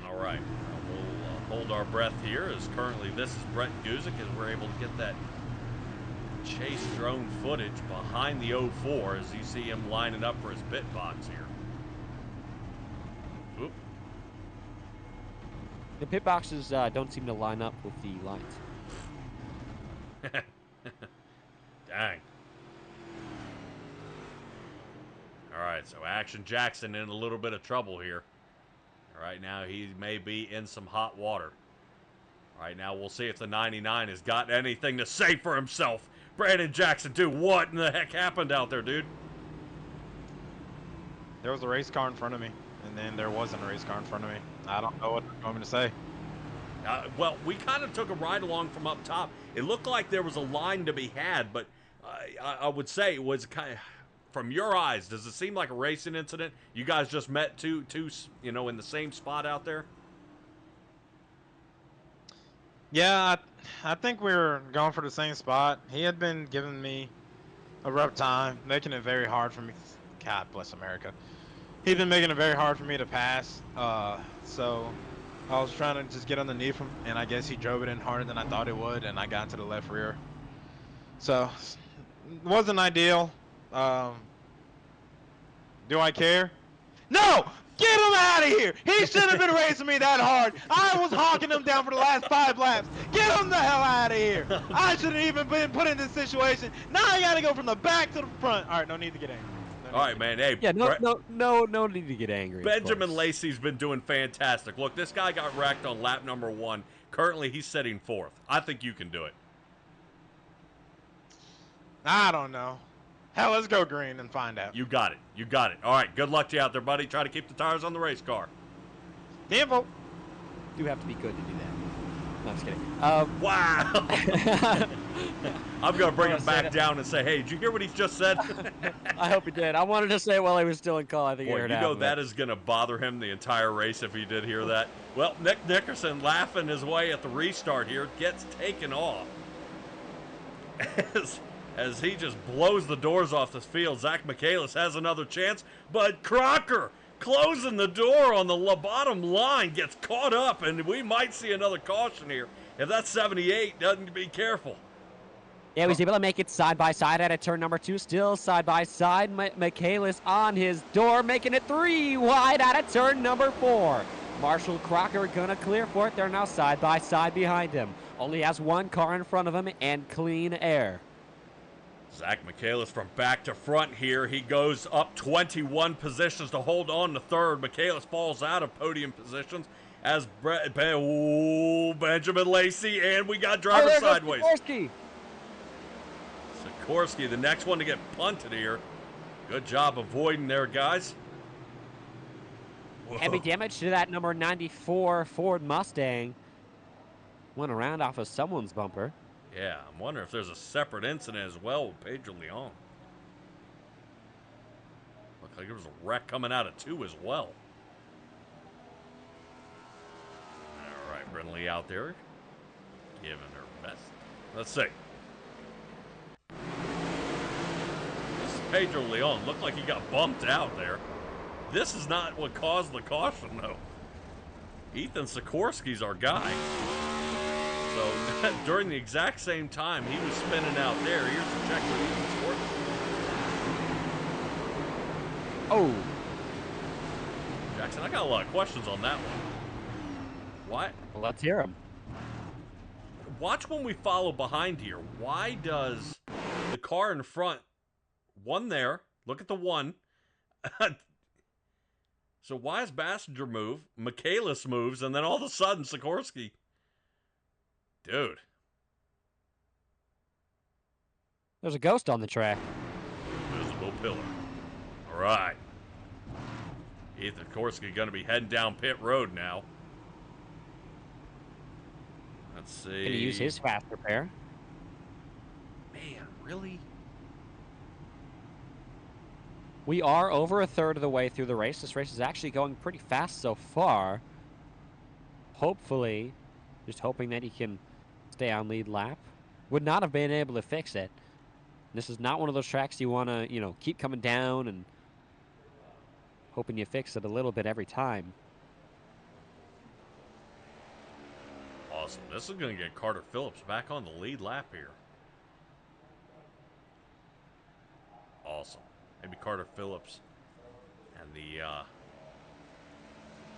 Speaker 2: All right. We'll hold our breath here as currently this is Brett Guzik as we're able to get that chase drone footage behind the 04 as you see him lining up for his pit box here. Oop.
Speaker 3: The pit boxes don't seem to line up with the lines.
Speaker 2: Dang. All right, so Action Jackson in a little bit of trouble here. Right now, he may be in some hot water. Right now, we'll see if the 99 has got anything to say for himself. Brandon Jackson, dude, what in the heck happened out there, dude?
Speaker 8: There was a race car in front of me, and then there wasn't a race car in front of me. I don't know what you want me to say.
Speaker 2: Well, we kind of took a ride along from up top. It looked like there was a line to be had, but I would say it was kind of, from your eyes, does it seem like a racing incident? You guys just met two, in the same spot out there?
Speaker 8: Yeah, I think we were going for the same spot. He had been giving me a rough time, making it very hard for me. God bless America. He'd been making it very hard for me to pass. So I was trying to just get underneath him, and I guess he drove it in harder than I thought it would, and I got into the left rear. So it wasn't ideal. Do I care? No! Get him out of here! He shouldn't have been racing me that hard. I was hawking him down for the last 5 laps. Get him the hell out of here! I shouldn't even been put in this situation. Now I gotta go from the back to the front. All right, no need to get angry.
Speaker 2: All right, man. Hey,
Speaker 3: Yeah, no need to get angry. of
Speaker 2: Benjamin
Speaker 3: course.
Speaker 2: Lacey's been doing fantastic. Look, this guy got wrecked on lap number 1. Currently, he's sitting 4th. I think you can do it.
Speaker 8: I don't know. Hell, let's go green and find out.
Speaker 2: You got it. You got it. All right, good luck to you out there, buddy. Try to keep the tires on the race car.
Speaker 8: Info.
Speaker 3: Do have to be good to do that. No, I'm just kidding.
Speaker 2: Wow. I'm going to bring him
Speaker 3: say
Speaker 2: back
Speaker 3: that.
Speaker 2: down and say, hey, did you hear what he just said?
Speaker 3: I hope he did. I wanted to say it while he was still in call. I think he
Speaker 2: Boy,
Speaker 3: heard
Speaker 2: you
Speaker 3: half
Speaker 2: know
Speaker 3: of
Speaker 2: that
Speaker 3: it.
Speaker 2: is going to bother him the entire race if he did hear that. Well, Nick Nickerson laughing his way at the restart here gets taken off. As he just blows the doors off this field, Zach Michaelis has another chance, but Crocker closing the door on the bottom line, gets caught up, and we might see another caution here if that 78 doesn't be careful.
Speaker 3: Yeah, he was able to make it side by side at turn number 2. Still side by side. Michaelis on his door, making it 3 wide out of turn number 4. Marshall Crocker gonna clear for it. They're now side by side behind him. Only has one car in front of him and clean air.
Speaker 2: Zach Michaelis from back to front here. He goes up 21 positions to hold on to third. Michaelis falls out of podium positions as Benjamin Lacey, and we got driver sideways. Sikorsky, the next one to get punted here. Good job avoiding there, guys. Whoa.
Speaker 3: Heavy damage to that number 94 Ford Mustang. Went around off of someone's bumper.
Speaker 2: Yeah, I'm wondering if there's a separate incident as well with Pedro Leon. Looked like there was a wreck coming out of 2 as well. All right, Brindley out there, giving her best. Let's see. This is Pedro Leon. Looked like he got bumped out there. This is not what caused the caution, though. Ethan Sikorsky's our guy. So, during the exact same time he was spinning out there, here's the check with Ethan Sikorsky.
Speaker 3: Oh.
Speaker 2: Jackson, I got a lot of questions on that one. What?
Speaker 3: Well, let's hear him.
Speaker 2: Watch when we follow behind here. Why does the car in front, one there, look at the one. So why does Bassinger move, Michaelis moves, and then all of a sudden Sikorsky... Dude.
Speaker 3: There's a ghost on the track.
Speaker 2: Visible pillar. All right. Ethan Sikorsky going to be heading down pit road now. Let's see.
Speaker 3: Going to use his fast repair.
Speaker 2: Man, really?
Speaker 3: We are over a third of the way through the race. This race is actually going pretty fast so far. Hopefully, just hoping that he can stay on lead lap. Would not have been able to fix it. This is not one of those tracks you want to, keep coming down and hoping you fix it a little bit every time.
Speaker 2: Awesome. This is going to get Carter Phillips back on the lead lap here. Awesome. Maybe Carter Phillips and the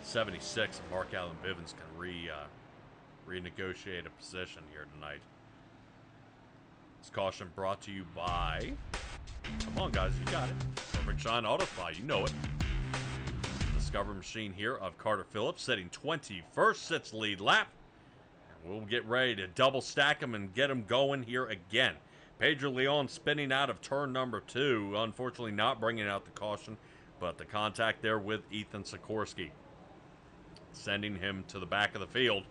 Speaker 2: 76 and Mark Allen Bivens can renegotiate a position here tonight. This caution brought to you by... Come on, guys. You got it. Perfect Shine Auto Supply. You know it. Discover machine here of Carter Phillips setting 21st sits lead lap. And we'll get ready to double stack him and get him going here again. Pedro Leon spinning out of turn number 2. Unfortunately not bringing out the caution, but the contact there with Ethan Sikorsky, sending him to the back of the field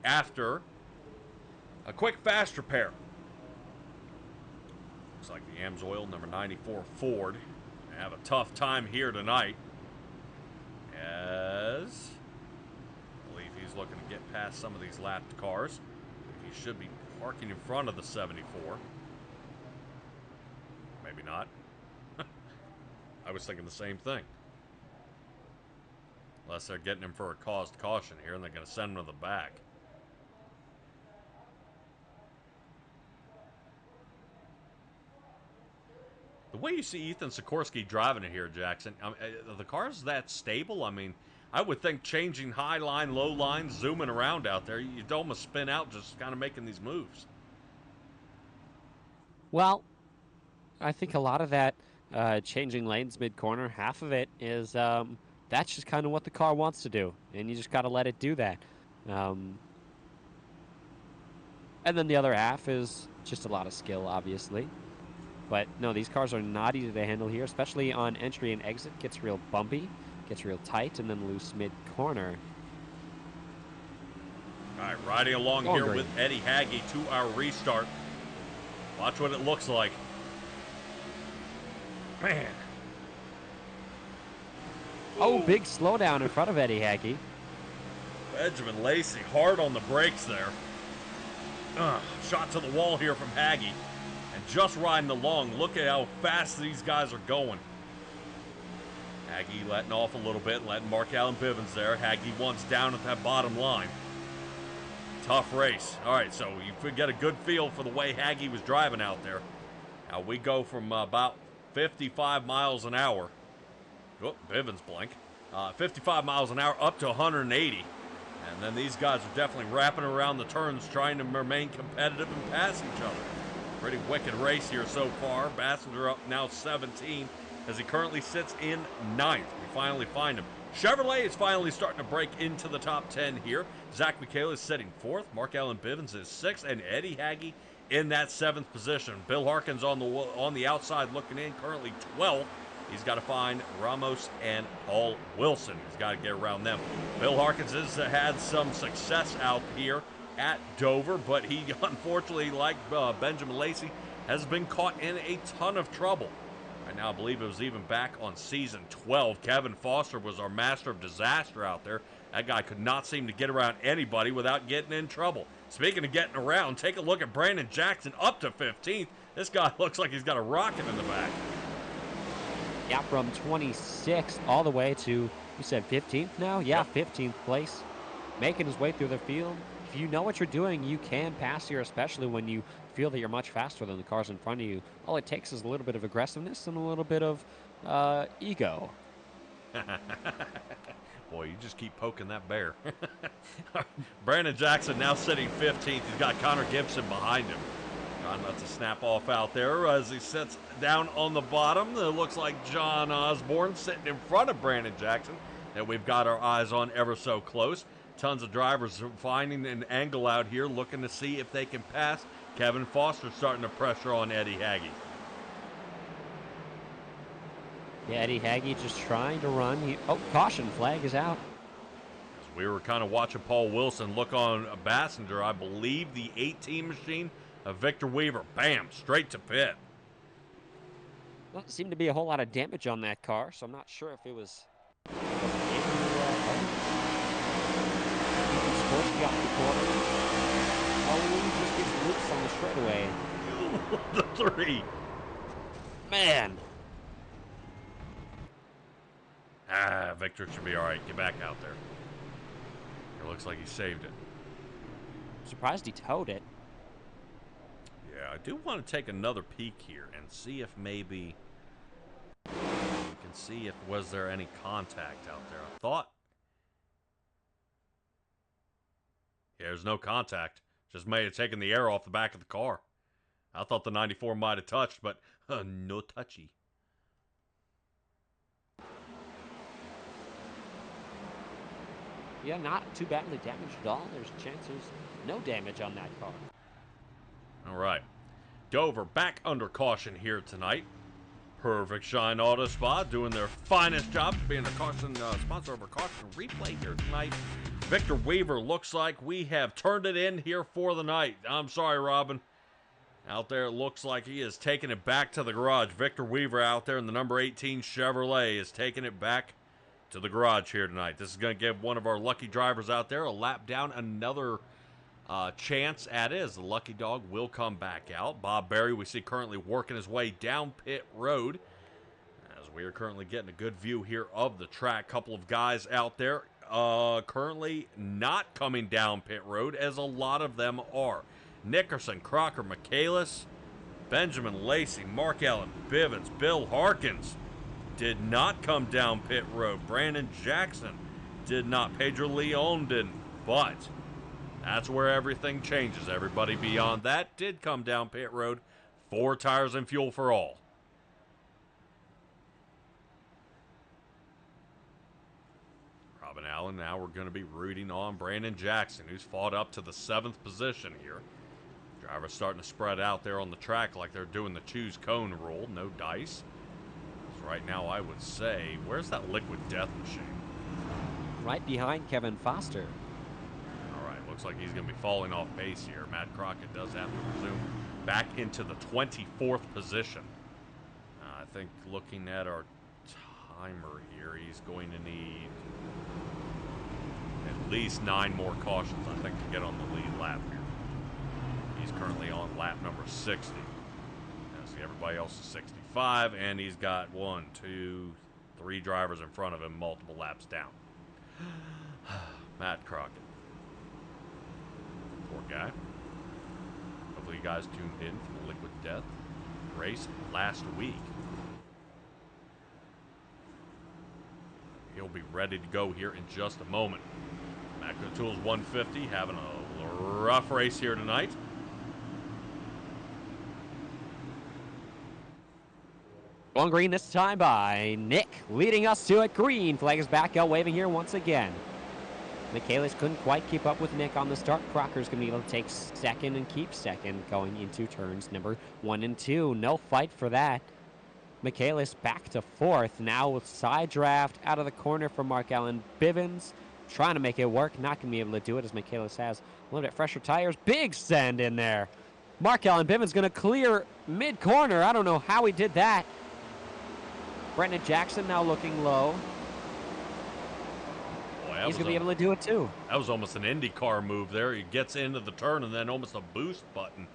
Speaker 2: after a quick fast repair. Looks like the AMSOIL number 94 Ford have a tough time here tonight, as I believe he's looking to get past some of these lapped cars. He should be parking in front of the 74. Maybe not. I was thinking the same thing. Unless they're getting him for a caused caution here and they're going to send him to the back. The way you see Ethan Sikorsky driving it here, Jackson, are the cars that stable? I mean, I would think changing high line, low line, zooming around out there, you'd almost spin out just kind of making these moves.
Speaker 3: Well, I think a lot of that changing lanes mid-corner, half of it is that's just kind of what the car wants to do, and you just got to let it do that. And then the other half is just a lot of skill, obviously. But no, these cars are not easy to handle here, especially on entry and exit. Gets real bumpy, gets real tight, and then loose mid-corner.
Speaker 2: All right, riding along here with Eddie Hagge to our restart. Watch what it looks like. Man.
Speaker 3: Oh, big slowdown in front of Eddie Hagge.
Speaker 2: Benjamin Lacey hard on the brakes there. Shot to the wall here from Hagge. And just riding along. Look at how fast these guys are going. Haggy letting off a little bit, letting Mark Allen Bivens there. Haggy wants down at that bottom line. Tough race. All right, so you could get a good feel for the way Haggy was driving out there. Now we go from about 55 miles an hour. Oh, Bivens blank. 55 miles an hour up to 180. And then these guys are definitely wrapping around the turns trying to remain competitive and pass each other. Pretty wicked race here so far. Bassler up now 17 as he currently sits in 9th. We finally find him. Chevrolet is finally starting to break into the top 10 here. Zach Michaela is sitting 4th. Mark Allen Bivens is 6th. And Eddie Haggy in that 7th position. Bill Harkins on the outside looking in, currently 12th. He's got to find Ramos and Paul Wilson. He's got to get around them. Bill Harkins has had some success out here at Dover, but he unfortunately, like Benjamin Lacey, has been caught in a ton of trouble. Right now, I believe it was even back on season 12. Kevin Foster was our master of disaster out there. That guy could not seem to get around anybody without getting in trouble. Speaking of getting around, take a look at Brandon Jackson up to 15th. This guy looks like he's got a rocket in the back.
Speaker 3: Yeah, from 26th all the way to, you said 15th now? Yeah, yep. 15th place. Making his way through the field. If you know what you're doing, you can pass here, especially when you feel that you're much faster than the cars in front of you. All it takes is a little bit of aggressiveness and a little bit of ego.
Speaker 2: Boy, you just keep poking that bear. Brandon Jackson now sitting 15th. He's got Connor Gibson behind him. Trying not to snap off out there as he sits down on the bottom. It looks like John Osborne sitting in front of Brandon Jackson that we've got our eyes on ever so close. Tons of drivers finding an angle out here, looking to see if they can pass. Kevin Foster starting to pressure on Eddie Haggy.
Speaker 3: Yeah, Eddie Haggy just trying to run. Caution flag is out.
Speaker 2: We were kind of watching Paul Wilson look on a passenger, I believe the 18 machine of Victor Weaver. Bam, straight to pit.
Speaker 3: Doesn't seem to be a whole lot of damage on that car, so I'm not sure if it was... Skorsky off the corner. Oh, he just gets loose on the straightaway.
Speaker 2: The 3.
Speaker 3: Man.
Speaker 2: Victor should be all right. Get back out there. It looks like he saved it.
Speaker 3: Surprised he towed it.
Speaker 2: Yeah, I do want to take another peek here and see if maybe we can see if was there any contact out there. I thought. Yeah, there's no contact. Just may have taken the air off the back of the car. I thought the 94 might have touched, but no touchy.
Speaker 3: Yeah, not too badly damaged at all. There's chances no damage on that car.
Speaker 2: All right. Dover back under caution here tonight. Perfect Shine Auto Spa doing their finest job being a caution sponsor of our caution replay here tonight. Victor Weaver looks like we have turned it in here for the night. I'm sorry, Robin. Out there, it looks like he is taking it back to the garage. Victor Weaver out there in the number 18 Chevrolet is taking it back to the garage here tonight. This is going to give one of our lucky drivers out there a lap down, another chance at it as the lucky dog will come back out. Bob Berry we see currently working his way down pit road as we are currently getting a good view here of the track. Couple of guys out there currently not coming down pit road as a lot of them are. Nickerson, Crocker, Michaelis, Benjamin Lacey, Mark Allen Bivens, Bill Harkins did not come down pit road. Brandon Jackson did not. Pedro Leon didn't. But that's where everything changes. Everybody beyond that did come down pit road. 4 tires and fuel for all. Robin Allen, now we're going to be rooting on Brandon Jackson, who's fought up to the 7th position here. Drivers starting to spread out there on the track like they're doing the choose cone rule. No dice. So right now, I would say, where's that liquid death machine?
Speaker 3: Right behind Kevin Foster.
Speaker 2: All right, looks like he's going to be falling off base here. Matt Crockett does have to resume back into the 24th position. I think looking at our timer here, he's going to need at least 9 more cautions, I think, to get on the lead lap here. He's currently on lap number 60. Now, see, everybody else is 65, and he's got 1, 2, 3 drivers in front of him, multiple laps down. Matt Crockett. Poor guy. Hopefully you guys tuned in for the Liquid Death race last week. He'll be ready to go here in just a moment. Matco Tools 150 having a rough race here tonight.
Speaker 3: On green this time by Nick, leading us to it. Green flag is back out, waving here once again. Michaelis couldn't quite keep up with Nick on the start. Crocker's going to be able to take second and keep second going into turns number 1 and 2. No fight for that. Michaelis back to 4th. Now with side draft out of the corner from Mark Allen Bivens. Trying to make it work. Not going to be able to do it as Michaelis has a little bit fresher tires. Big send in there. Mark Allen Bivens going to clear mid-corner. I don't know how he did that. Brendan Jackson now looking low.
Speaker 2: Boy,
Speaker 3: he's going to be able to do it too.
Speaker 2: That was almost an IndyCar move there. He gets into the turn and then almost a boost button.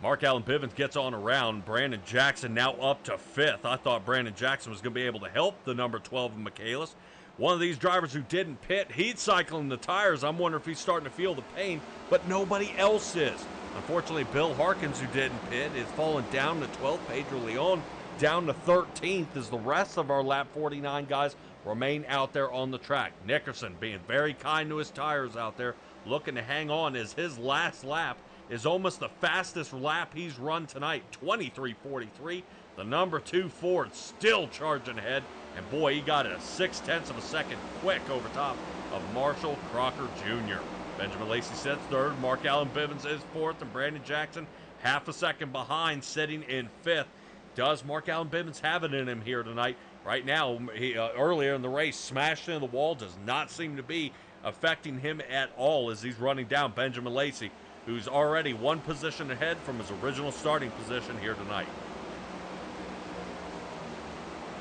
Speaker 2: Mark Allen Bivens gets on around. Brandon Jackson now up to 5th. I thought Brandon Jackson was going to be able to help the number 12 of Michaelis. One of these drivers who didn't pit, heat cycling the tires. I'm wondering if he's starting to feel the pain, but nobody else is. Unfortunately, Bill Harkins, who didn't pit, is falling down to 12th. Pedro Leon down to 13th as the rest of our lap 49 guys remain out there on the track. Nickerson being very kind to his tires out there, looking to hang on as his last lap is almost the fastest lap he's run tonight, 23:43. The number 2 Ford still charging ahead, and boy, he got it a 0.6 of a second quick over top of Marshall Crocker Jr. Benjamin Lacey sits 3rd, Mark Allen Bivens is 4th, and Brandon Jackson half a second behind, sitting in 5th. Does Mark Allen Bivens have it in him here tonight? Right now, he earlier in the race, smashed into the wall, does not seem to be affecting him at all as he's running down Benjamin Lacey, who's already 1 position ahead from his original starting position here tonight.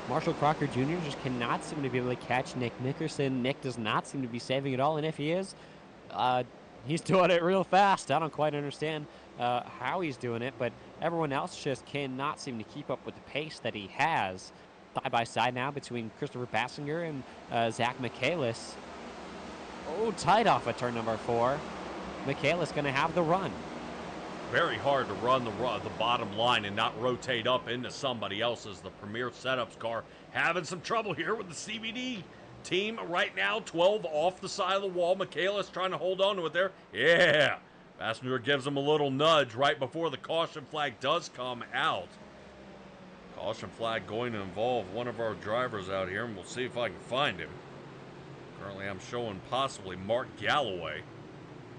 Speaker 3: Marshall Crocker Jr. just cannot seem to be able to catch Nick Nickerson. Nick does not seem to be saving it all, and if he is, he's doing it real fast. I don't quite understand how he's doing it, but everyone else just cannot seem to keep up with the pace that he has. Side by side now between Christopher Bassinger and Zach Michaelis. Oh, tight off of turn number 4. Michaelis going to have the run.
Speaker 2: Very hard to run the bottom line and not rotate up into somebody else's. The Premier Setups car having some trouble here with the CBD team right now. 12 off the side of the wall. Michaelis trying to hold on to it there. Yeah. Bassinger gives him a little nudge right before the caution flag does come out. Caution flag going to involve one of our drivers out here, and we'll see if I can find him. Currently, I'm showing possibly Mark Galloway,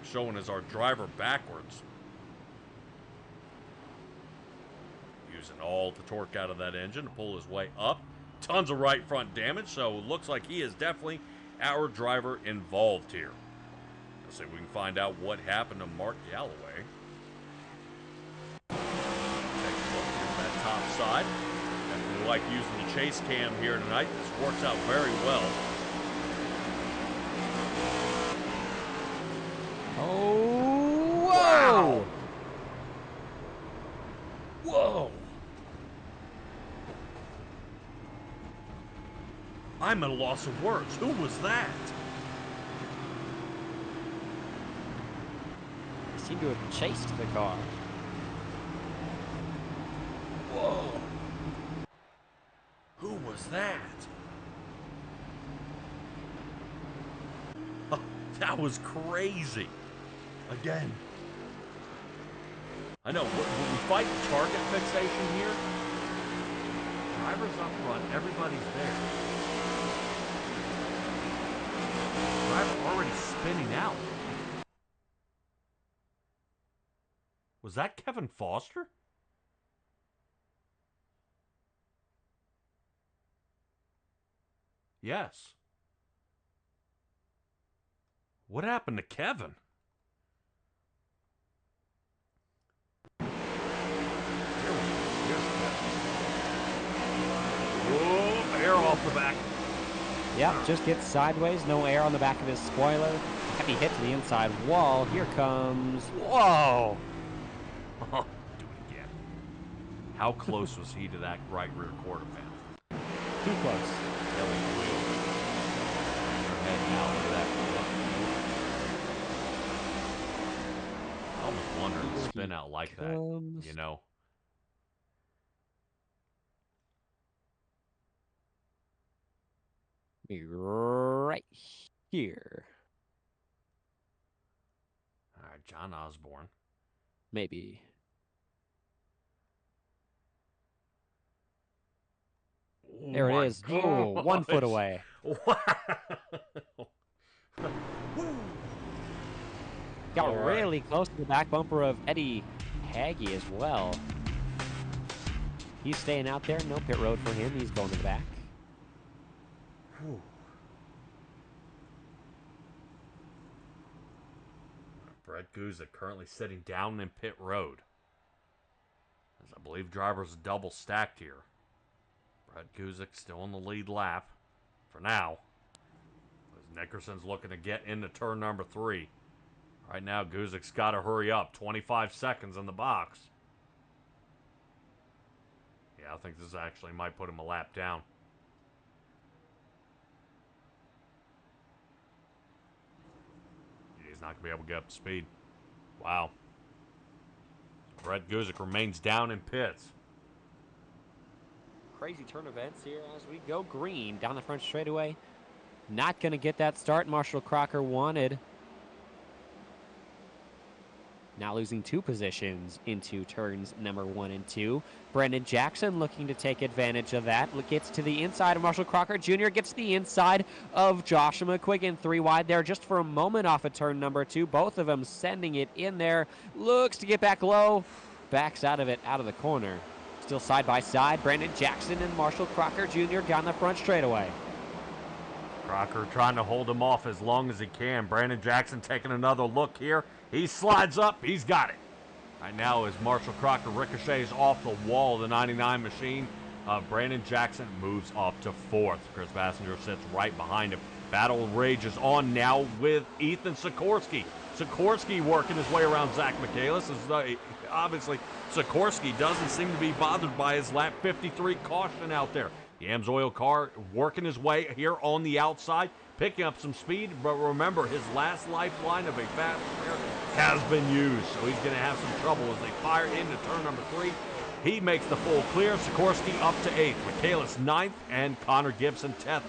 Speaker 2: showing as our driver backwards. Using all the torque out of that engine to pull his way up. Tons of right front damage, so it looks like he is definitely our driver involved here. Let's see if we can find out what happened to Mark Galloway. Take a look at that top side. Definitely like using the chase cam here tonight. This works out very well.
Speaker 3: Oh, whoa!
Speaker 2: Whoa! I'm at a loss of words. Who was that?
Speaker 3: He seemed to have chased the car.
Speaker 2: Whoa! Who was that? Oh, that was crazy. Again. I know, when we fight the target fixation here, drivers up front, everybody's there. Driver already spinning out. Was that Kevin Foster? Yes. What happened to Kevin? Whoa, air off the back.
Speaker 3: Yep, just gets sideways. No air on the back of his spoiler. Heavy hit to the inside wall. Here comes... Whoa!
Speaker 2: Do it again. How close was he to that right rear quarter panel?
Speaker 3: Too close.
Speaker 2: Kelly's wheel. They're heading out to that left. I almost wonder to spin out like that, you know.
Speaker 3: Be right here.
Speaker 2: All right, John Osborne.
Speaker 3: Maybe. There it is. Oh, 1 foot away.
Speaker 2: Wow.
Speaker 3: Got
Speaker 2: All right.
Speaker 3: really close to the back bumper of Eddie Haggy as well. He's staying out there. No pit road for him. He's going to the back.
Speaker 2: Whew. Brett Guzik currently sitting down in pit road. As I believe drivers are double stacked here. Brett Guzik still on the lead lap for now. As Nickerson's looking to get into turn number 3. Right now, Guzik's got to hurry up. 25 seconds in the box. Yeah, I think this actually might put him a lap down. He's not going to be able to get up to speed. Wow. Brett Guzik remains down in pits.
Speaker 3: Crazy turn events here as we go green down the front straightaway. Not going to get that start Marshall Crocker wanted. Now losing 2 positions into turns number 1 and 2. Brendan Jackson looking to take advantage of that. Gets to the inside of Marshall Crocker Jr. Gets to the inside of Joshua McQuiggan. 3 wide there just for a moment off of turn number 2. Both of them sending it in there. Looks to get back low. Backs out of it, out of the corner. Still side by side. Brandon Jackson and Marshall Crocker Jr. down the front straightaway.
Speaker 2: Crocker trying to hold him off as long as he can. Brandon Jackson taking another look here. He slides up. He's got it. Right now as Marshall Crocker ricochets off the wall of the 99 machine, Brandon Jackson moves up to 4th. Chris Bassinger sits right behind him. Battle rages on now with Ethan Sikorsky. Sikorsky working his way around Zach Michaelis. Obviously, Sikorsky doesn't seem to be bothered by his lap 53 caution out there. The AMSOIL car working his way here on the outside, picking up some speed, but remember, his last lifeline of a fast repair has been used, so he's going to have some trouble as they fire into turn number 3. He makes the full clear. Sikorsky up to 8th, Michaelis 9th, and Connor Gibson 10th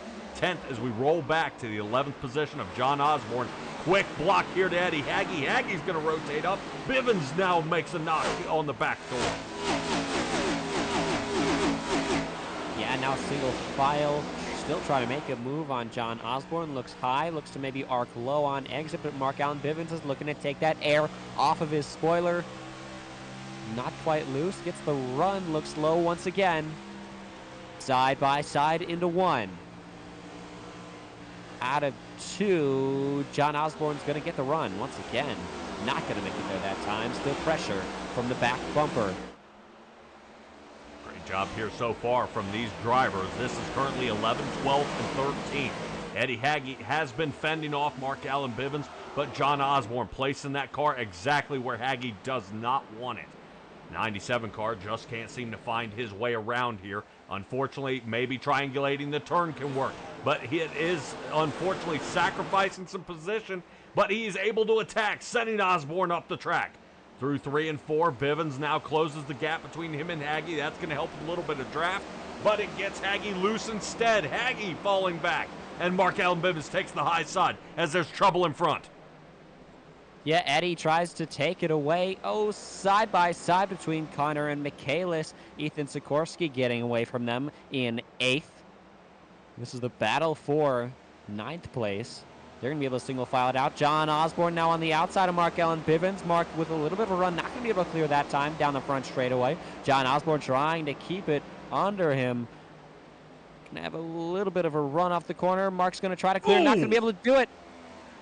Speaker 2: as we roll back to the 11th position of John Osborne. Quick block here to Eddie Haggy. Haggy's going to rotate up. Bivens now makes a knock on the back door.
Speaker 3: Yeah, now single file. Still trying to make a move on John Osborne. Looks high, looks to maybe arc low on exit, but Mark Allen Bivens is looking to take that air off of his spoiler. Not quite loose. Gets the run, looks low once again. Side by side into 1. Out of 2, John Osborne's going to get the run once again. Not going to make it there that time. Still pressure from the back bumper.
Speaker 2: Great job here so far from these drivers. This is currently 11th, 12th, and 13th. Eddie Haggy has been fending off Mark Allen Bivens, but John Osborne placing that car exactly where Haggy does not want it. 97 car just can't seem to find his way around here. Unfortunately, maybe triangulating the turn can work, but it is unfortunately sacrificing some position, but he is able to attack, sending Osborne up the track. Through 3 and 4, Bivens now closes the gap between him and Haggy. That's going to help a little bit of draft, but it gets Haggy loose instead. Haggy falling back, and Mark Allen Bivens takes the high side as there's trouble in front.
Speaker 3: Yeah, Eddie tries to take it away. Oh, side by side between Connor and Michaelis. Ethan Sikorsky getting away from them in 8th. This is the battle for 9th place. They're going to be able to single file it out. John Osborne now on the outside of Mark Allen Bivens. Mark with a little bit of a run. Not going to be able to clear that time down the front straightaway. John Osborne trying to keep it under him. Going to have a little bit of a run off the corner. Mark's going to try to clear. Not going to be able to do it.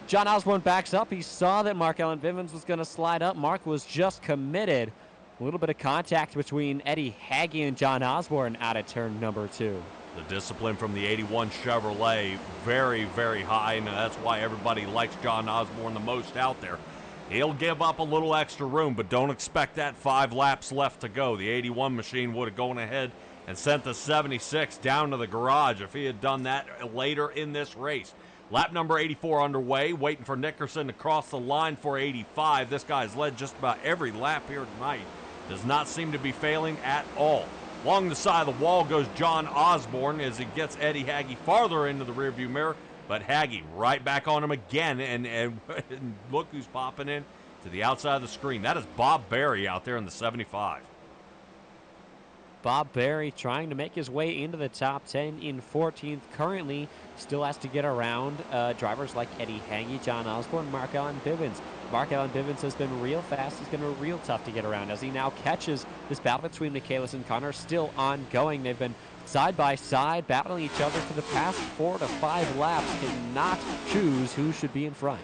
Speaker 3: John Osborne backs up. He saw that Mark Allen Bivens was going to slide up. Mark was just committed. A little bit of contact between Eddie Haggy and John Osborne out of turn number 2.
Speaker 2: The discipline from the 81 Chevrolet, very, very high, and that's why everybody likes John Osborne the most out there. He'll give up a little extra room, but don't expect that 5 laps left to go. The 81 machine would have gone ahead and sent the 76 down to the garage if he had done that later in this race. Lap number 84 underway, waiting for Nickerson to cross the line for 85. This guy's led just about every lap here tonight. Does not seem to be failing at all. Along the side of the wall goes John Osborne as he gets Eddie Hagge farther into the rearview mirror. But Hagge right back on him again, and look who's popping in to the outside of the screen. That is Bob Berry out there in the 75.
Speaker 3: Bob Berry trying to make his way into the top 10 in 14th currently. Still has to get around drivers like Eddie Hagge, John Osborne, Mark Allen Bivens. Mark Allen Bivens has been real fast. He's been real tough to get around as he now catches this battle between Michaelis and Connor still ongoing. They've been side by side battling each other for the past 4 to 5 laps. Cannot choose who should be in front.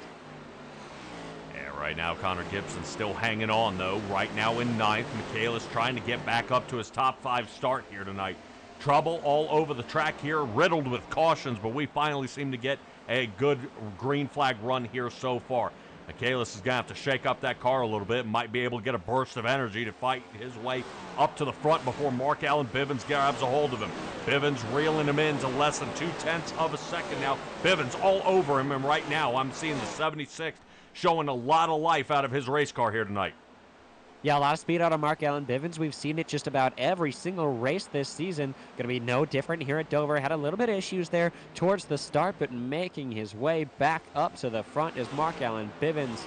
Speaker 2: Right now, Connor Gibson still hanging on, though. Right now in 9th. Michaelis trying to get back up to his top 5 start here tonight. Trouble all over the track here, riddled with cautions, but we finally seem to get a good green flag run here so far. Michaelis is going to have to shake up that car a little bit. Might be able to get a burst of energy to fight his way up to the front before Mark Allen Bivens grabs a hold of him. Bivens reeling him in to less than 0.2 of a second now. Bivens all over him, and right now I'm seeing the 76th showing a lot of life out of his race car here tonight.
Speaker 3: Yeah, a lot of speed out of Mark Allen Bivens. We've seen it just about every single race this season. Going to be no different here at Dover. Had a little bit of issues there towards the start, but making his way back up to the front is Mark Allen Bivens.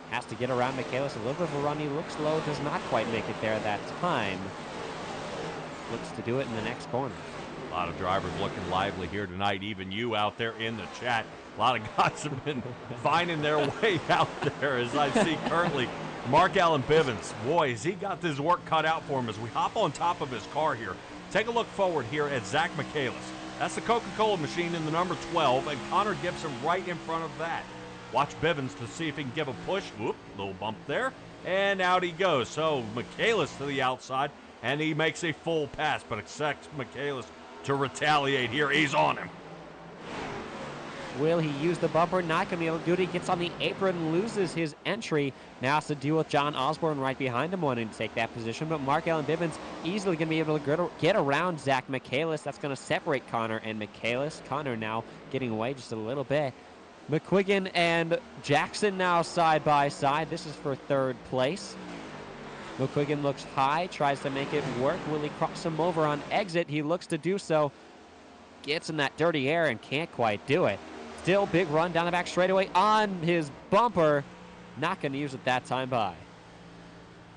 Speaker 3: Has to get around Michaelis. A little bit of a run. He looks low. Does not quite make it there that time. Looks to do it in the next corner.
Speaker 2: A lot of drivers looking lively here tonight. Even you out there in the chat. A lot of guys have been finding their way out there, as I see currently. Mark Allen Bivens, boy, has he got this work cut out for him as we hop on top of his car here. Take a look forward here at Zach Michaelis. That's the Coca-Cola machine in the number 12, and Connor Gibson right in front of that. Watch Bivens to see if he can give a push. Whoop, little bump there, and out he goes. So Michaelis to the outside, and he makes a full pass, but expects Michaelis to retaliate here. He's on him.
Speaker 3: Will he use the bumper? Not going to be able to do it. He gets on the apron, loses his entry. Now has to deal with John Osborne right behind him, wanting to take that position. But Mark Allen Bivens easily going to be able to get around Zach Michaelis. That's going to separate Connor and Michaelis. Connor now getting away just a little bit. McQuiggan and Jackson now side by side. This is for 3rd place. McQuiggan looks high, tries to make it work. Will he cross him over on exit? He looks to do so. Gets in that dirty air and can't quite do it. Still big run down the back straightaway on his bumper. Not going to use it that time by.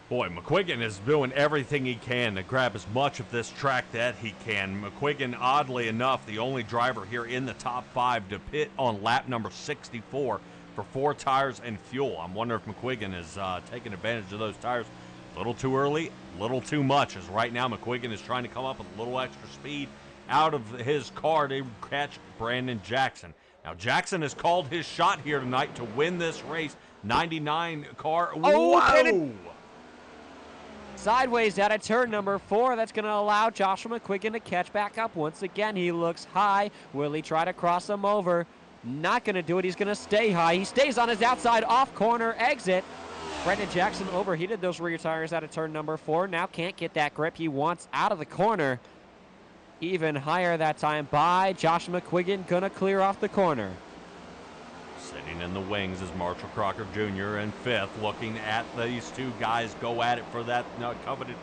Speaker 2: Boy, McQuiggan is doing everything he can to grab as much of this track that he can. McQuiggan, oddly enough, the only driver here in the top 5 to pit on lap number 64 for 4 tires and fuel. I'm wondering if McQuiggan is taking advantage of those tires a little too early, a little too much, as right now McQuiggan is trying to come up with a little extra speed out of his car to catch Brandon Jackson. Now, Jackson has called his shot here tonight to win this race. 99 car.
Speaker 3: Oh,
Speaker 2: whoa!
Speaker 3: Sideways out of turn number 4. That's going to allow Joshua McQuiggan to catch back up. Once again, he looks high. Will he try to cross him over? Not going to do it. He's going to stay high. He stays on his outside off corner exit. Brendan Jackson overheated those rear tires out of turn number 4. Now can't get that grip he wants out of the corner. Even higher that time by Josh McQuiggan, gonna clear off the corner.
Speaker 2: Sitting in the wings is Marshall Crocker Jr. in 5th, looking at these two guys go at it for that coveted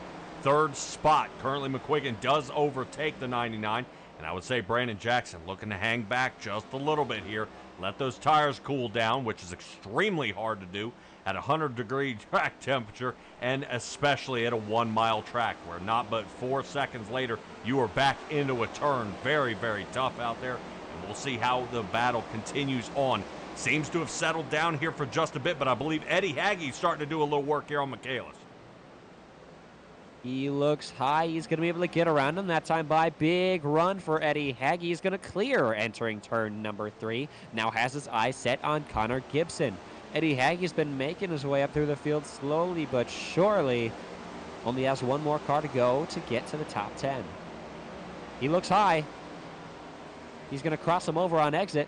Speaker 2: 3rd spot. Currently, McQuiggan does overtake the 99, and I would say Brandon Jackson looking to hang back just a little bit here. Let those tires cool down, which is extremely hard to do at 100-degree track temperature, and especially at a 1-mile track where not but 4 seconds later you are back into a turn. Very, very tough out there, and we'll see how the battle continues on. Seems to have settled down here for just a bit, but I believe Eddie Hagge's starting to do a little work here on Michaelis.
Speaker 3: He looks high. He's going to be able to get around him that time by. Big run for Eddie Hagge. He's going to clear entering turn number 3. Now has his eyes set on Connor Gibson. Eddie Hagge's been making his way up through the field slowly but surely. Only has one more car to go to get to the top 10. He looks high. He's going to cross him over on exit.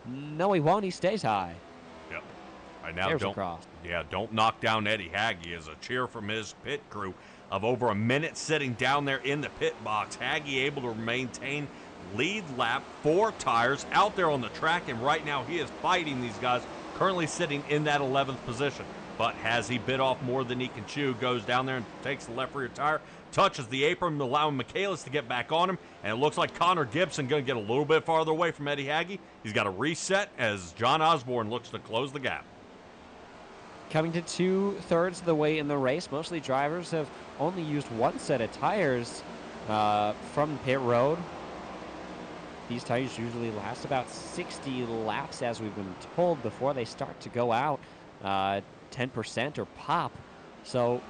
Speaker 3: No, he won't. He stays high.
Speaker 2: Yep. Right now,
Speaker 3: There's a cross.
Speaker 2: Don't knock down Eddie Haggy as a cheer from his pit crew of over a minute sitting down there in the pit box. Haggy able to maintain lead lap, 4 tires out there on the track, and right now he is fighting these guys, currently sitting in that 11th position. But has he bit off more than he can chew, goes down there and takes the left rear tire, touches the apron, allowing Michaelis to get back on him, and it looks like Connor Gibson going to get a little bit farther away from Eddie Haggy. He's got to reset as John Osborne looks to close the gap.
Speaker 3: Coming to 2/3 of the way in the race, mostly drivers have only used one set of tires from pit road. These tires usually last about 60 laps, as we've been told, before they start to go out 10% or pop. So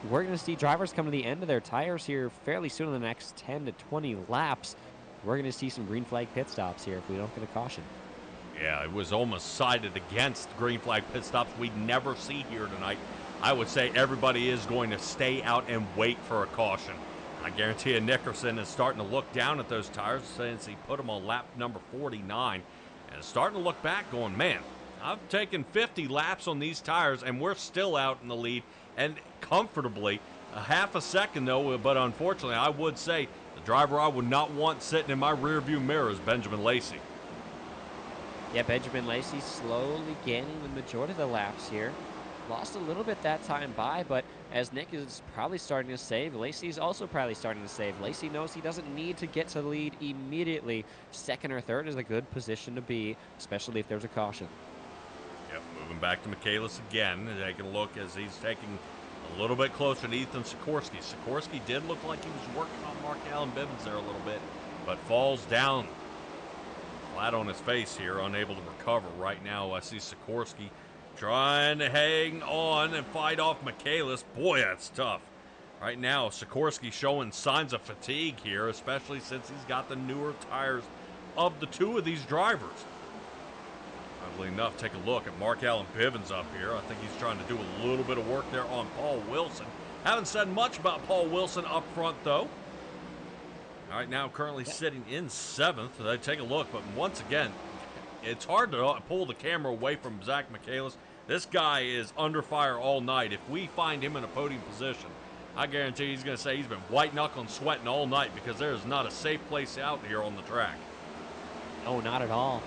Speaker 3: we're going to see drivers come to the end of their tires here fairly soon in the next 10 to 20 laps. We're going to see some green flag pit stops here if we don't get a caution.
Speaker 2: Yeah, it was almost sided against green flag pit stops we'd never see here tonight. I would say everybody is going to stay out and wait for a caution. I guarantee you Nickerson is starting to look down at those tires since he put them on lap number 49 and starting to look back going, man, I've taken 50 laps on these tires and we're still out in the lead and comfortably. A half a second though, but unfortunately I would say the driver I would not want sitting in my rear view mirror is Benjamin Lacey.
Speaker 3: Yeah, Benjamin Lacey slowly gaining the majority of the laps here. Lost a little bit that time by, but as Nick is probably starting to save, Lacey's also probably starting to save. Lacey knows he doesn't need to get to the lead immediately. Second or third is a good position to be, especially if there's a caution.
Speaker 2: Yep, moving back to Michaelis again, taking a look as he's taking a little bit closer to Ethan Sikorsky. Sikorsky did look like he was working on Mark Allen Bivens there a little bit, but falls down flat on his face here, unable to recover. Right now, I see Sikorsky trying to hang on and fight off Michaelis. Boy, that's tough. Right now, Sikorsky showing signs of fatigue here, especially since he's got the newer tires of the two of these drivers. Oddly enough, take a look at Mark Allen Bivens up here. I think he's trying to do a little bit of work there on Paul Wilson. Haven't said much about Paul Wilson up front, though. Right now, currently sitting in 7th. They take a look, but once again, it's hard to pull the camera away from Zach Michaelis. This guy is under fire all night. If we find him in a podium position, I guarantee he's going to say he's been white-knuckling sweating all night because there is not a safe place out here on the track.
Speaker 3: No, not at all.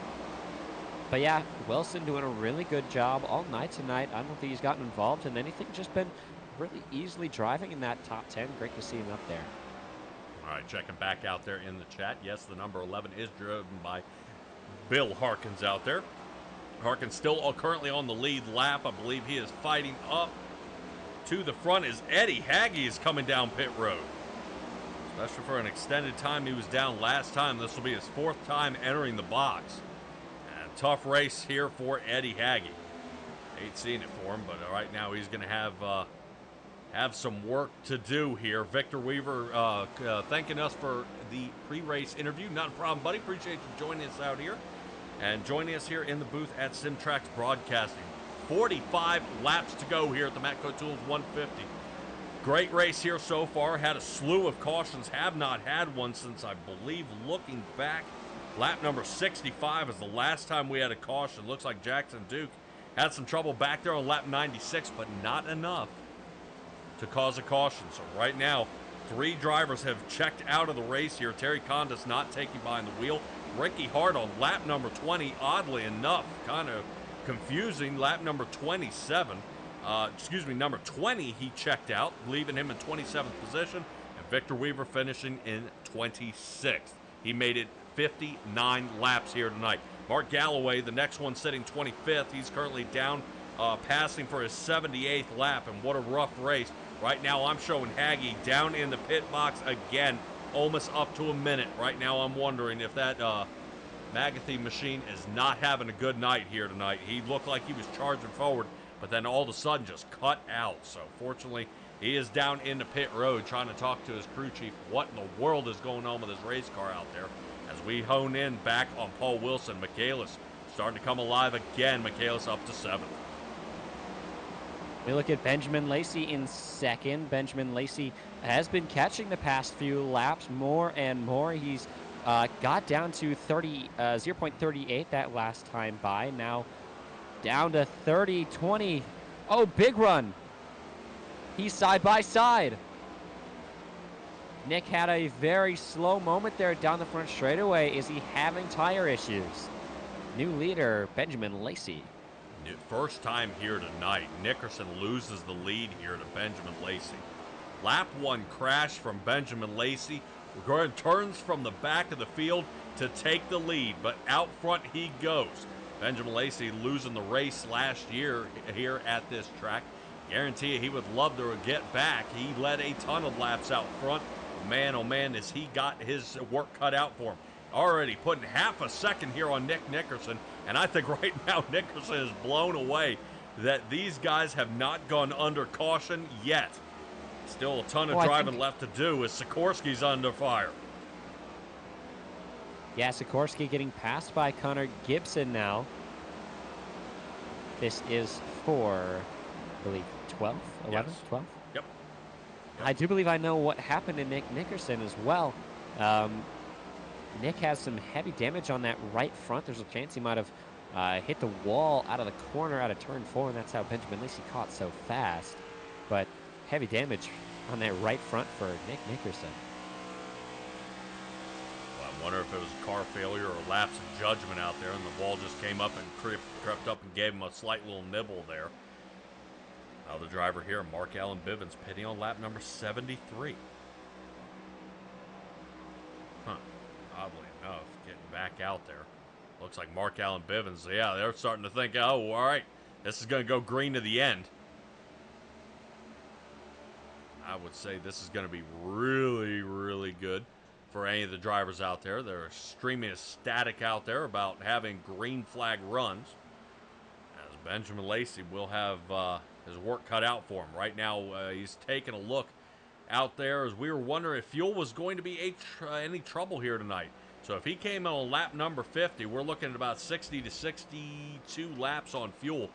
Speaker 3: But yeah, Wilson doing a really good job all night tonight. I don't think he's gotten involved in anything, just been really easily driving in that top 10. Great to see him up there.
Speaker 2: All right, checking back out there in the chat. Yes, the number 11 is driven by Bill Harkins out there. Harkins still currently on the lead lap. I believe he is fighting up to the front as Eddie Haggy is coming down pit road. Especially for an extended time he was down last time. This will be his 4th time entering the box. And a tough race here for Eddie Haggy. Ain't seen it for him, but right now he's going to have some work to do here. Victor Weaver thanking us for the pre-race interview. Not a problem, buddy. Appreciate you joining us out here. And joining us here in the booth at Simtrax Broadcasting. 45 laps to go here at the Matco Tools 150. Great race here so far. Had a slew of cautions. Have not had one since, I believe, looking back, lap number 65 is the last time we had a caution. Looks like Jackson Duke had some trouble back there on lap 96, but not enough to cause a caution. So right now, 3 drivers have checked out of the race here. Terry Condis not taking behind the wheel. Ricky Hart on lap number 20, oddly enough, kind of confusing. Lap number 27, number 20, he checked out, leaving him in 27th position. And Victor Weaver finishing in 26th. He made it 59 laps here tonight. Mark Galloway, the next one, sitting 25th. He's currently down, passing for his 78th lap, and what a rough race. Right now, I'm showing Haggy down in the pit box again, almost up to a minute. Right now, I'm wondering if that Magathy machine is not having a good night here tonight. He looked like he was charging forward, but then all of a sudden just cut out. So, fortunately, he is down in the pit road trying to talk to his crew chief. What in the world is going on with his race car out there? As we hone in back on Paul Wilson, Michaelis starting to come alive again. Michaelis up to 7th.
Speaker 3: We look at Benjamin Lacey in 2nd. Benjamin Lacey has been catching the past few laps more and more. He's got down to 0.38 that last time by. Now Down to 30, 20. Oh, big run. He's side by side. Nick had a very slow moment there down the front straightaway. Is he having tire issues? New leader, Benjamin Lacey.
Speaker 2: First time here tonight, Nickerson loses the lead here to Benjamin Lacey. Lap 1 crash from Benjamin Lacey. Turns from the back of the field to take the lead, but out front he goes. Benjamin Lacey losing the race last year here at this track. Guarantee you he would love to get back. He led a ton of laps out front. Man, oh man, as he got his work cut out for him. Already putting half a second here on Nick Nickerson, and I think right now Nickerson is blown away that these guys have not gone under caution yet. Still a ton of driving left to do as Sikorsky's under fire.
Speaker 3: Yeah, Sikorsky getting passed by Connor Gibson now. This is for, I believe, 12, 11,
Speaker 2: Yes.
Speaker 3: 12?
Speaker 2: Yep.
Speaker 3: I do believe I know what happened to Nick Nickerson as well. Nick has some heavy damage on that right front. There's a chance he might have hit the wall out of the corner out of turn 4, and that's how Benjamin Lacey caught so fast. But heavy damage on that right front for Nick Nickerson.
Speaker 2: Well, I wonder if it was a car failure or a lapse of judgment out there, and the wall just came up and crept up and gave him a slight little nibble there. Now the driver here, Mark Allen Bivens, pitting on lap number 73. Oddly enough, getting back out there. Looks like Mark Allen Bivens, yeah, they're starting to think, oh, all right, this is going to go green to the end. I would say this is going to be really, really good for any of the drivers out there. They're extremely ecstatic out there about having green flag runs. As Benjamin Lacey will have his work cut out for him. Right now, he's taking a look out there as we were wondering if fuel was going to be any trouble here tonight. So if he came on lap number 50, we're looking at about 60 to 62 laps on fuel.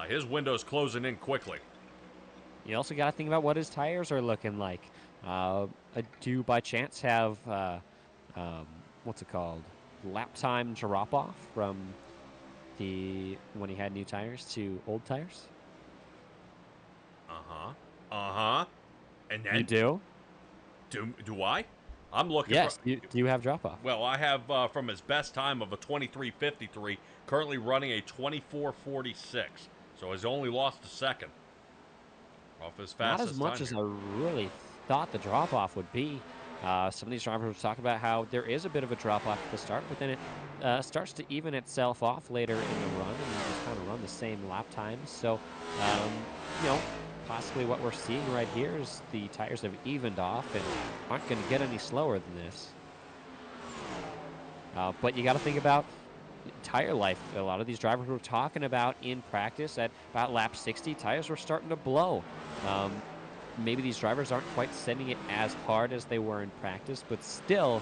Speaker 2: His window's closing in quickly.
Speaker 3: You also got to think about what his tires are looking like. Do you by chance have, what's it called, lap time drop off from when he had new tires to old tires? And then you do?
Speaker 2: Do I? I'm looking.
Speaker 3: Yes. Do you have drop off?
Speaker 2: Well, I have from his best time of a 23:53, currently running a 24:46. So he's only lost a second off his fastest.
Speaker 3: Not as much as I really thought the drop off would be. Some of these drivers were talking about how there is a bit of a drop off at the start, but then it starts to even itself off later in the run, and you just kind of run the same lap times. So, possibly what we're seeing right here is the tires have evened off and aren't going to get any slower than this. But you got to think about tire life. A lot of these drivers were talking about in practice at about lap 60, tires were starting to blow. Maybe these drivers aren't quite setting it as hard as they were in practice, but still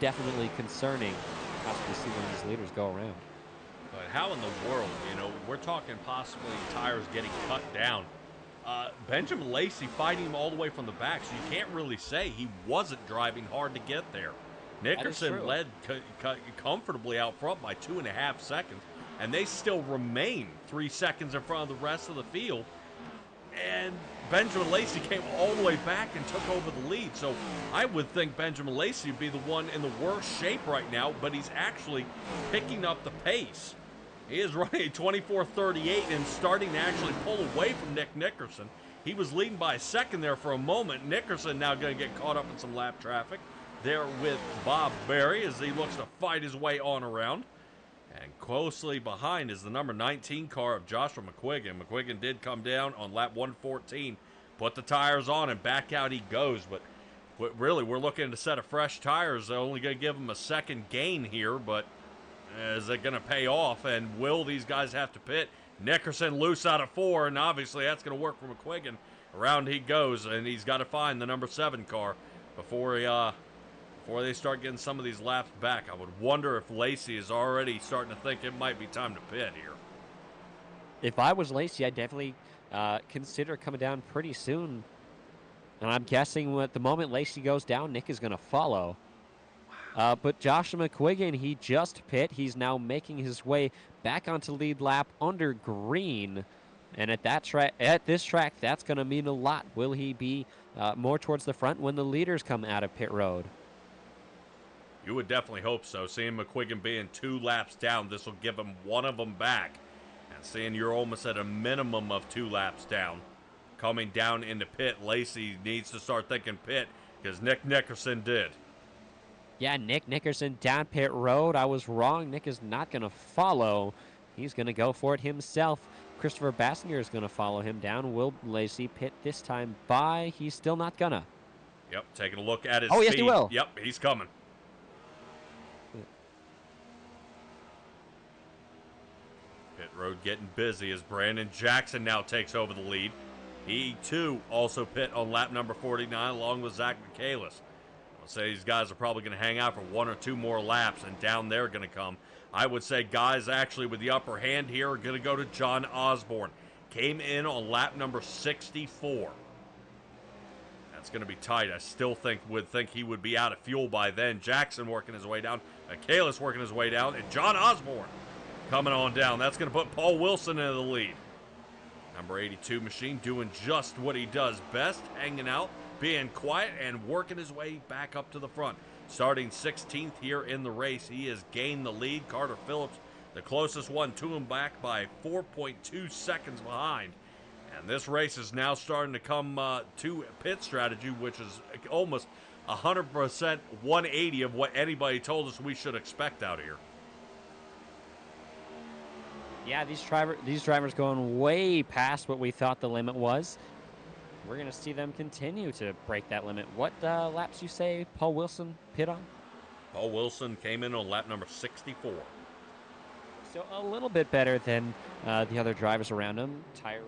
Speaker 3: definitely concerning. Possibly see one of these leaders go around.
Speaker 2: But how in the world, we're talking possibly tires getting cut down. Benjamin Lacey fighting him all the way from the back, so you can't really say he wasn't driving hard to get there. Nickerson led comfortably out front by 2.5 seconds, and they still remain 3 seconds in front of the rest of the field. And Benjamin Lacey came all the way back and took over the lead. So I would think Benjamin Lacey would be the one in the worst shape right now, but he's actually picking up the pace. He is running a 24:38 and starting to actually pull away from Nick Nickerson. He was leading by a second there for a moment. Nickerson now going to get caught up in some lap traffic there with Bob Berry as he looks to fight his way on around. And closely behind is the number 19 car of Joshua McQuiggan. McQuiggan did come down on lap 114, put the tires on, and back out he goes. But really, we're looking at a set of fresh tires. They're only going to give him a second gain here, but is it going to pay off? And will these guys have to pit? Nickerson loose out of 4, and obviously that's going to work for McQuiggan. Around he goes, and he's got to find the number 7 car before they start getting some of these laps back. I would wonder if Lacey is already starting to think it might be time to pit here.
Speaker 3: If I was Lacey, I'd definitely consider coming down pretty soon. And I'm guessing at the moment Lacey goes down, Nick is going to follow. But Joshua McQuiggan, he just pit. He's now making his way back onto lead lap under green. And at this track, that's going to mean a lot. Will he be more towards the front when the leaders come out of pit road?
Speaker 2: You would definitely hope so. Seeing McQuiggan being 2 laps down, this will give him one of them back. And seeing you're almost at a minimum of 2 laps down, coming down into pit, Lacey needs to start thinking pit because Nick Nickerson did.
Speaker 3: Yeah, Nick Nickerson down pit road. I was wrong. Nick is not going to follow. He's going to go for it himself. Christopher Bassinger is going to follow him down. Will Lacey pit this time by? He's still not going to.
Speaker 2: Yep, taking a look at his
Speaker 3: Oh,
Speaker 2: speed.
Speaker 3: yes, he will.
Speaker 2: Yep, he's coming. Pit road getting busy as Brandon Jackson now takes over the lead. He, too, also pit on lap number 49 along with Zach Michaelis. I'll say these guys are probably going to hang out for 1 or 2 more laps, and down they're going to come. I would say guys actually with the upper hand here are going to go to John Osborne. Came in on lap number 64. That's going to be tight. I still would think he would be out of fuel by then. Jackson working his way down. Michaelis working his way down. And John Osborne coming on down. That's going to put Paul Wilson into the lead. Number 82 machine doing just what he does best, hanging out, being quiet, and working his way back up to the front. Starting 16th here in the race, he has gained the lead. Carter Phillips, the closest one to him, back by 4.2 seconds behind. And this race is now starting to come to pit strategy, which is almost 100% 180 of what anybody told us we should expect out here.
Speaker 3: Yeah, these drivers going way past what we thought the limit was. We're going to see them continue to break that limit. What laps you say Paul Wilson pit on?
Speaker 2: Paul Wilson came in on lap number 64.
Speaker 3: So a little bit better than the other drivers around him. Tire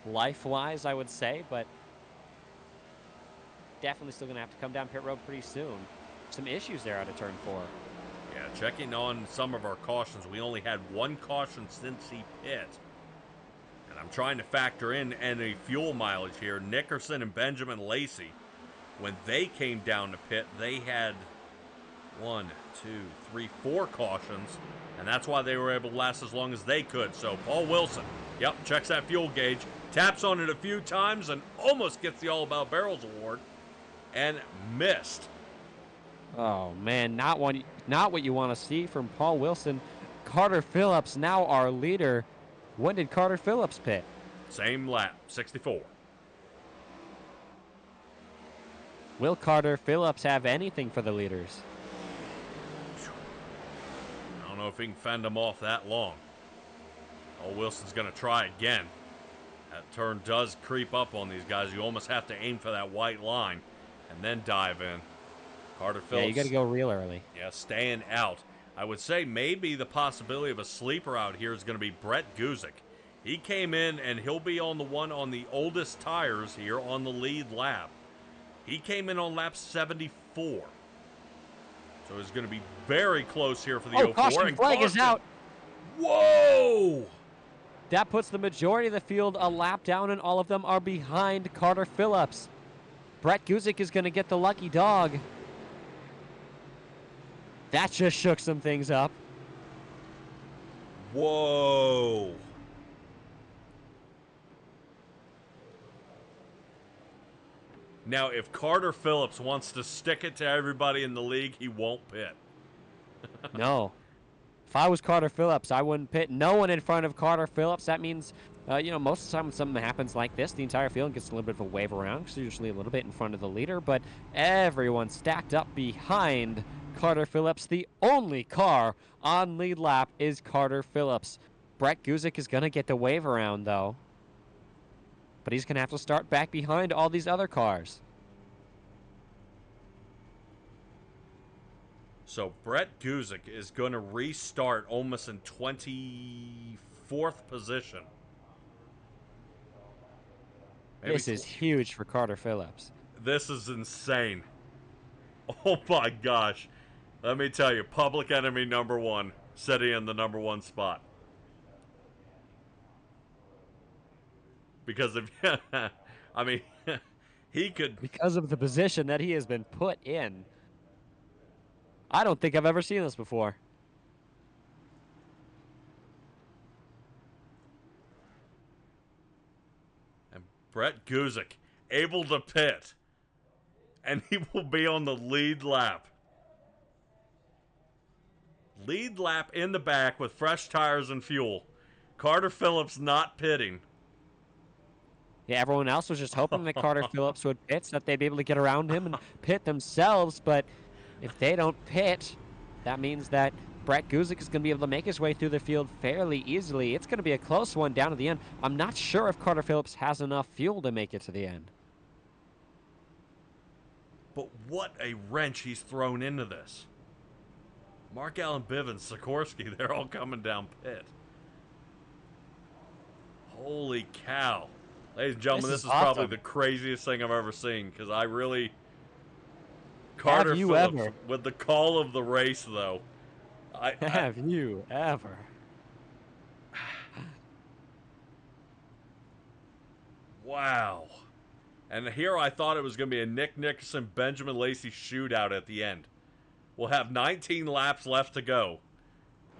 Speaker 3: life-wise, I would say, but definitely still going to have to come down pit road pretty soon. Some issues there out of turn 4.
Speaker 2: Yeah, checking on some of our cautions, we only had 1 caution since he pit. And I'm trying to factor in any fuel mileage here. Nickerson and Benjamin Lacey, when they came down to pit, they had 1, 2, 3, 4 cautions, and that's why they were able to last as long as they could. So Paul Wilson, yep, checks that fuel gauge, taps on it a few times, and almost gets the All About Barrels award, and missed.
Speaker 3: Oh man, not what you want to see from Paul Wilson. Carter Phillips, now our leader. When did Carter Phillips pit?
Speaker 2: Same lap, 64.
Speaker 3: Will Carter Phillips have anything for the leaders?
Speaker 2: I don't know if he can fend them off that long. Paul Wilson's going to try again. That turn does creep up on these guys. You almost have to aim for that white line and then dive in. Carter Phillips.
Speaker 3: Yeah, you got to go real early.
Speaker 2: Yeah, staying out. I would say maybe the possibility of a sleeper out here is going to be Brett Guzik. He came in, and he'll be on the one on the oldest tires here on the lead lap. He came in on lap 74. So he's going to be very close here for the 04.
Speaker 3: Caution flag is out.
Speaker 2: Whoa!
Speaker 3: That puts the majority of the field a lap down, and all of them are behind Carter Phillips. Brett Guzik is going to get the lucky dog. That just shook some things up.
Speaker 2: Whoa. Now, if Carter Phillips wants to stick it to everybody in the league, he won't pit.
Speaker 3: No. If I was Carter Phillips, I wouldn't pit. No one in front of Carter Phillips. That means, most of the time when something happens like this, the entire field gets a little bit of a wave around because usually a little bit in front of the leader, but everyone stacked up behind Carter Phillips. The only car on lead lap is Carter Phillips. Brett Guzik is going to get the wave around, though. But he's going to have to start back behind all these other cars.
Speaker 2: So Brett Guzik is going to restart almost in 24th position.
Speaker 3: This is huge for Carter Phillips.
Speaker 2: This is insane. Oh my gosh. Let me tell you, public enemy number 1, sitting in the number 1 spot. Because if, He could.
Speaker 3: because of the position that he has been put in. I don't think I've ever seen this before.
Speaker 2: And Brett Guzik able to pit. And he will be on the lead lap. Lead lap in the back with fresh tires and fuel. Carter Phillips not pitting.
Speaker 3: Yeah, everyone else was just hoping that Carter Phillips would pit so that they'd be able to get around him and pit themselves. But if they don't pit, that means that Brett Guzik is going to be able to make his way through the field fairly easily. It's going to be a close one down to the end. I'm not sure if Carter Phillips has enough fuel to make it to the end.
Speaker 2: But what a wrench he's thrown into this. Mark Allen Bivens, Sikorsky, they're all coming down pit. Holy cow. Ladies and gentlemen, this is probably the craziest thing I've ever seen, because I really... Carter Phillips, with the call of the race, though.
Speaker 3: Have you ever?
Speaker 2: Wow. And here I thought it was going to be a Nick Nickerson, Benjamin Lacey shootout at the end. We'll have 19 laps left to go.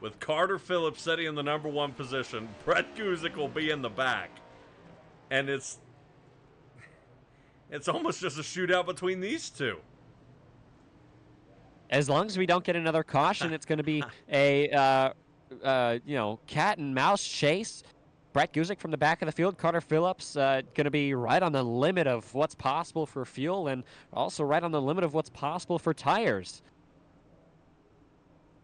Speaker 2: With Carter Phillips sitting in the number 1 position, Brett Guzik will be in the back. And it's almost just a shootout between these two.
Speaker 3: As long as we don't get another caution, it's going to be a cat and mouse chase. Brett Guzik from the back of the field, Carter Phillips going to be right on the limit of what's possible for fuel and also right on the limit of what's possible for tires.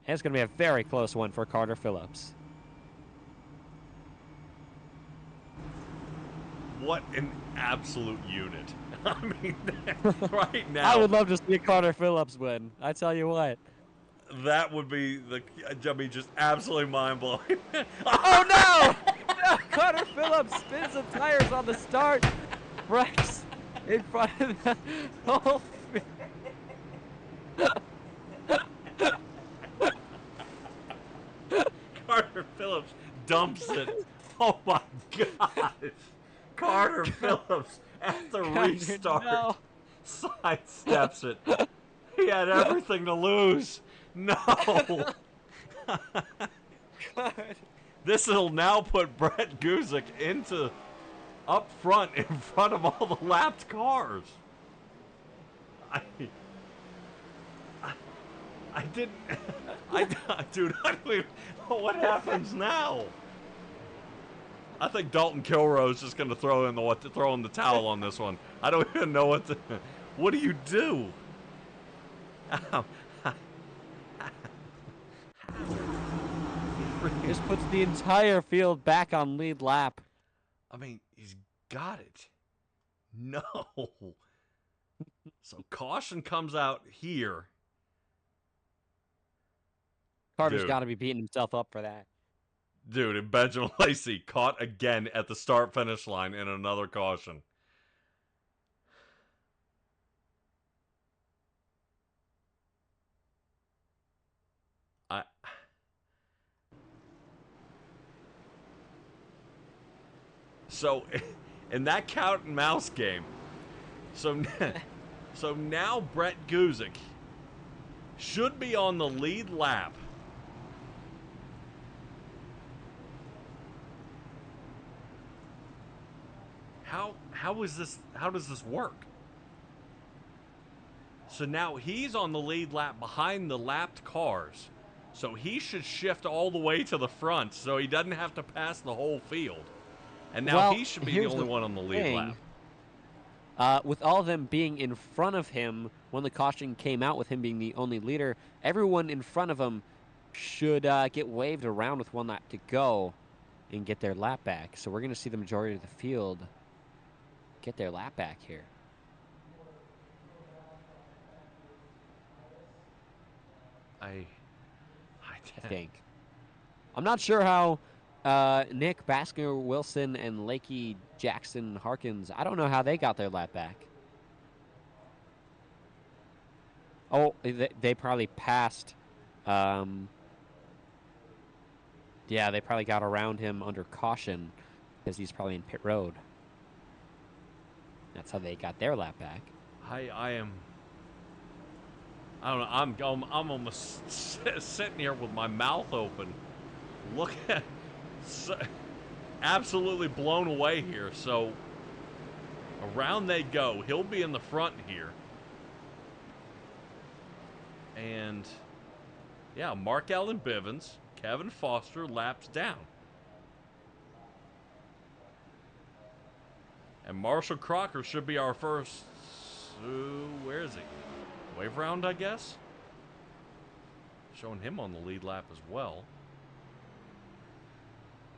Speaker 3: And it's going to be a very close one for Carter Phillips.
Speaker 2: What an absolute unit. I mean, right now.
Speaker 3: I would love to see Carter Phillips win. I tell you what.
Speaker 2: That would be just absolutely mind-blowing.
Speaker 3: Oh, no! No! Carter Phillips spins the tires on the start. Brett's in front of the whole
Speaker 2: Carter Phillips dumps it. Oh, my gosh. Carter Phillips, at the restart, sidesteps it. He had everything to lose. No. This will now put Brett Guzik into up front in front of all the lapped cars. I didn't. Dude, I don't even know what happens now. I think Dalton Kilroe's just going to throw in the towel on this one. I don't even know what to. What do you do?
Speaker 3: This puts the entire field back on lead lap.
Speaker 2: I mean, he's got it. No. So caution comes out here.
Speaker 3: Carter's got to be beating himself up for that.
Speaker 2: Dude, and Benjamin Lacey caught again at the start-finish line in another caution. So, in that cat and mouse game, so now Brett Guzik should be on the lead lap. How does this work? So now he's on the lead lap behind the lapped cars. So he should shift all the way to the front so he doesn't have to pass the whole field. And now he should be the only one on the lead lap.
Speaker 3: With all of them being in front of him, when the caution came out with him being the only leader, everyone in front of him should get waved around with 1 lap to go and get their lap back. So we're going to see the majority of the field get their lap back here. I think. I'm not sure how Nick Basker Wilson and Lakey Jackson Harkins, I don't know how they got their lap back. Oh, they probably passed. Yeah, they probably got around him under caution because he's probably in pit road. That's how they got their lap back.
Speaker 2: I don't know. I'm almost sitting here with my mouth open, absolutely blown away here. So around they go. He'll be in the front here, and yeah, Mark Allen Bivens, Kevin Foster laps down, and Marshall Crocker should be our first. Where is he? Wave round, I guess. Showing him on the lead lap as well.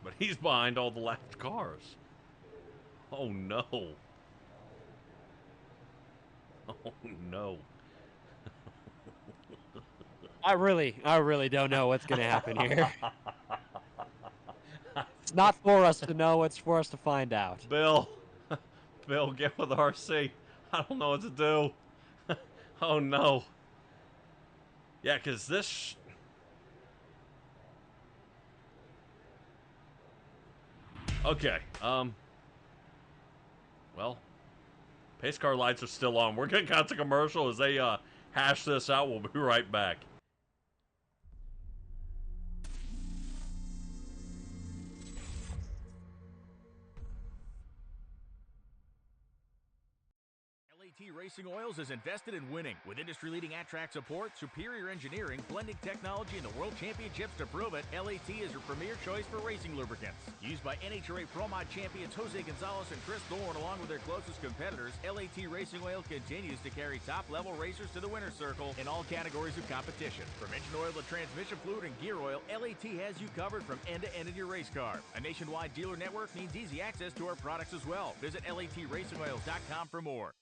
Speaker 2: But he's behind all the lapped cars. Oh no. Oh no.
Speaker 3: I really don't know what's going to happen here. It's not for us to know, it's for us to find out.
Speaker 2: Bill, get with RC. I don't know what to do. Oh no. Yeah, because this... Okay, well, pace car lights are still on. We're going to cut to commercial as they hash this out. We'll be right back.
Speaker 1: LAT Racing Oils is invested in winning. With industry-leading at-track support, superior engineering, blending technology, and the World Championships to prove it, LAT is your premier choice for racing lubricants. Used by NHRA Pro Mod champions Jose Gonzalez and Chris Thorne, along with their closest competitors, LAT Racing Oil continues to carry top-level racers to the winner's circle in all categories of competition. From engine oil to transmission fluid and gear oil, LAT has you covered from end to end in your race car. A nationwide dealer network means easy access to our products as well. Visit LATRacingOils.com for more.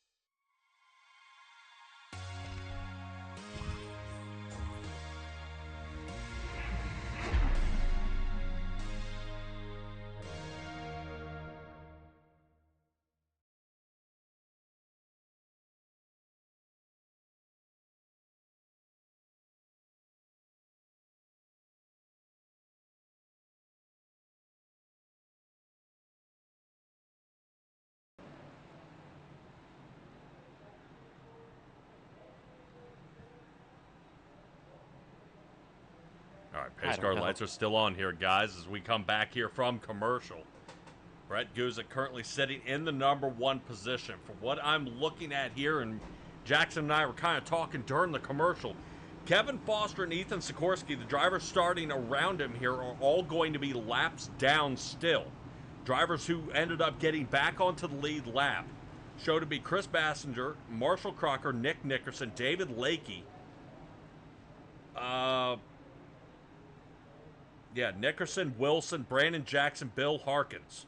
Speaker 2: All right, pace car lights are still on here, guys, as we come back here from commercial. Brett Guzik currently sitting in the number 1 position. From what I'm looking at here, and Jackson and I were kind of talking during the commercial, Kevin Foster and Ethan Sikorsky, the drivers starting around him here, are all going to be laps down still. Drivers who ended up getting back onto the lead lap show to be Chris Bassinger, Marshall Crocker, Nick Nickerson, David Lakey, Nickerson, Wilson, Brandon Jackson, Bill Harkins.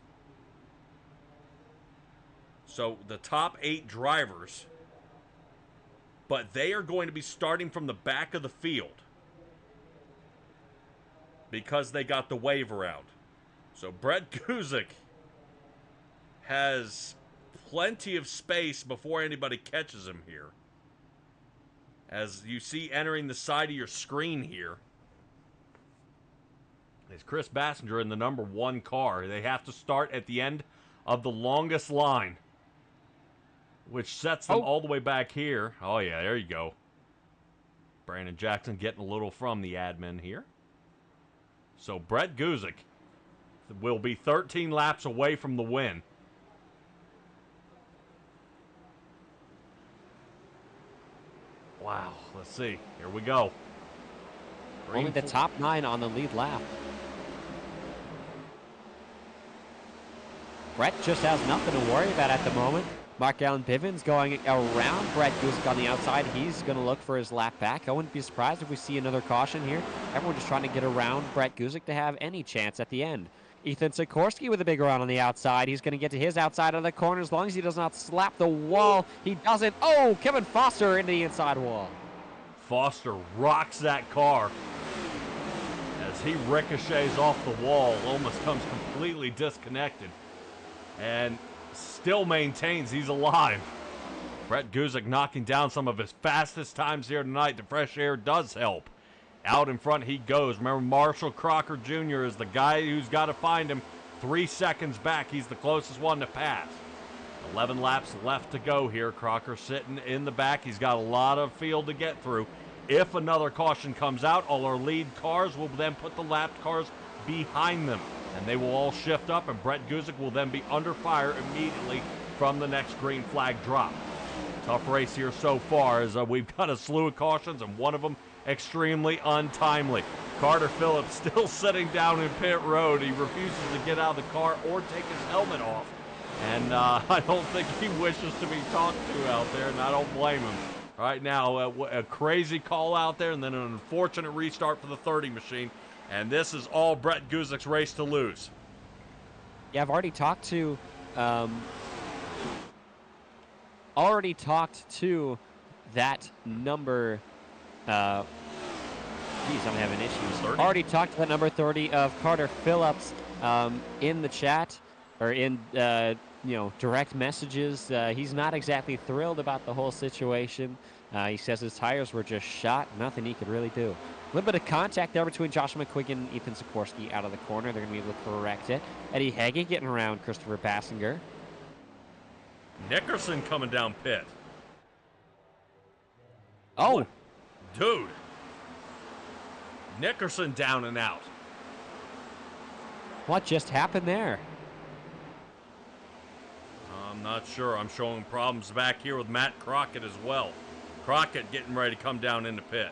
Speaker 2: So the top 8 drivers, but they are going to be starting from the back of the field because they got the wave around. So Brett Guzik has plenty of space before anybody catches him here. As you see entering the side of your screen here is Chris Bassinger in the number 1 car. They have to start at the end of the longest line, which sets them all the way back here. Oh, yeah, there you go. Brandon Jackson getting a little from the admin here. So Brett Guzik will be 13 laps away from the win. Wow, let's see. Here we go.
Speaker 3: Only the top 9 on the lead lap. Brett just has nothing to worry about at the moment. Mark Allen Bivens going around Brett Guzik on the outside. He's going to look for his lap back. I wouldn't be surprised if we see another caution here. Everyone just trying to get around Brett Guzik to have any chance at the end. Ethan Sikorsky with a big run on the outside. He's going to get to his outside of the corner as long as he does not slap the wall. He doesn't. Oh, Kevin Foster into the inside wall.
Speaker 2: Foster rocks that car as he ricochets off the wall, almost comes completely disconnected, and still maintains he's alive. Brett Guzik knocking down some of his fastest times here tonight. The fresh air does help. Out in front he goes. Remember, Marshall Crocker Jr. is the guy who's got to find him 3 seconds back. He's the closest one to pass. 11 laps left to go here. Crocker sitting in the back. He's got a lot of field to get through. If another caution comes out, all our lead cars will then put the lapped cars behind them, and they will all shift up, and Brett Guzik will then be under fire immediately from the next green flag drop. Tough race here so far, as we've got a slew of cautions, and one of them extremely untimely. Carter Phillips still sitting down in pit road. He refuses to get out of the car or take his helmet off. And I don't think he wishes to be talked to out there, and I don't blame him. Right now, a crazy call out there, and then an unfortunate restart for the 30 machine. And this is all Brett Guzik's race to lose.
Speaker 3: Yeah, I've already talked to that number. Geez, I'm having issues.
Speaker 2: 30?
Speaker 3: Already talked to that number 30 of Carter Phillips in the chat, or in direct messages. He's not exactly thrilled about the whole situation. He says his tires were just shot. Nothing he could really do. A little bit of contact there between Joshua McQuiggan and Ethan Sikorsky out of the corner. They're going to be able to correct it. Eddie Hagee getting around Christopher Bassinger.
Speaker 2: Nickerson coming down pit.
Speaker 3: Oh,
Speaker 2: dude. Nickerson down and out.
Speaker 3: What just happened there?
Speaker 2: I'm not sure. I'm showing problems back here with Matt Crockett as well. Crockett getting ready to come down into pit.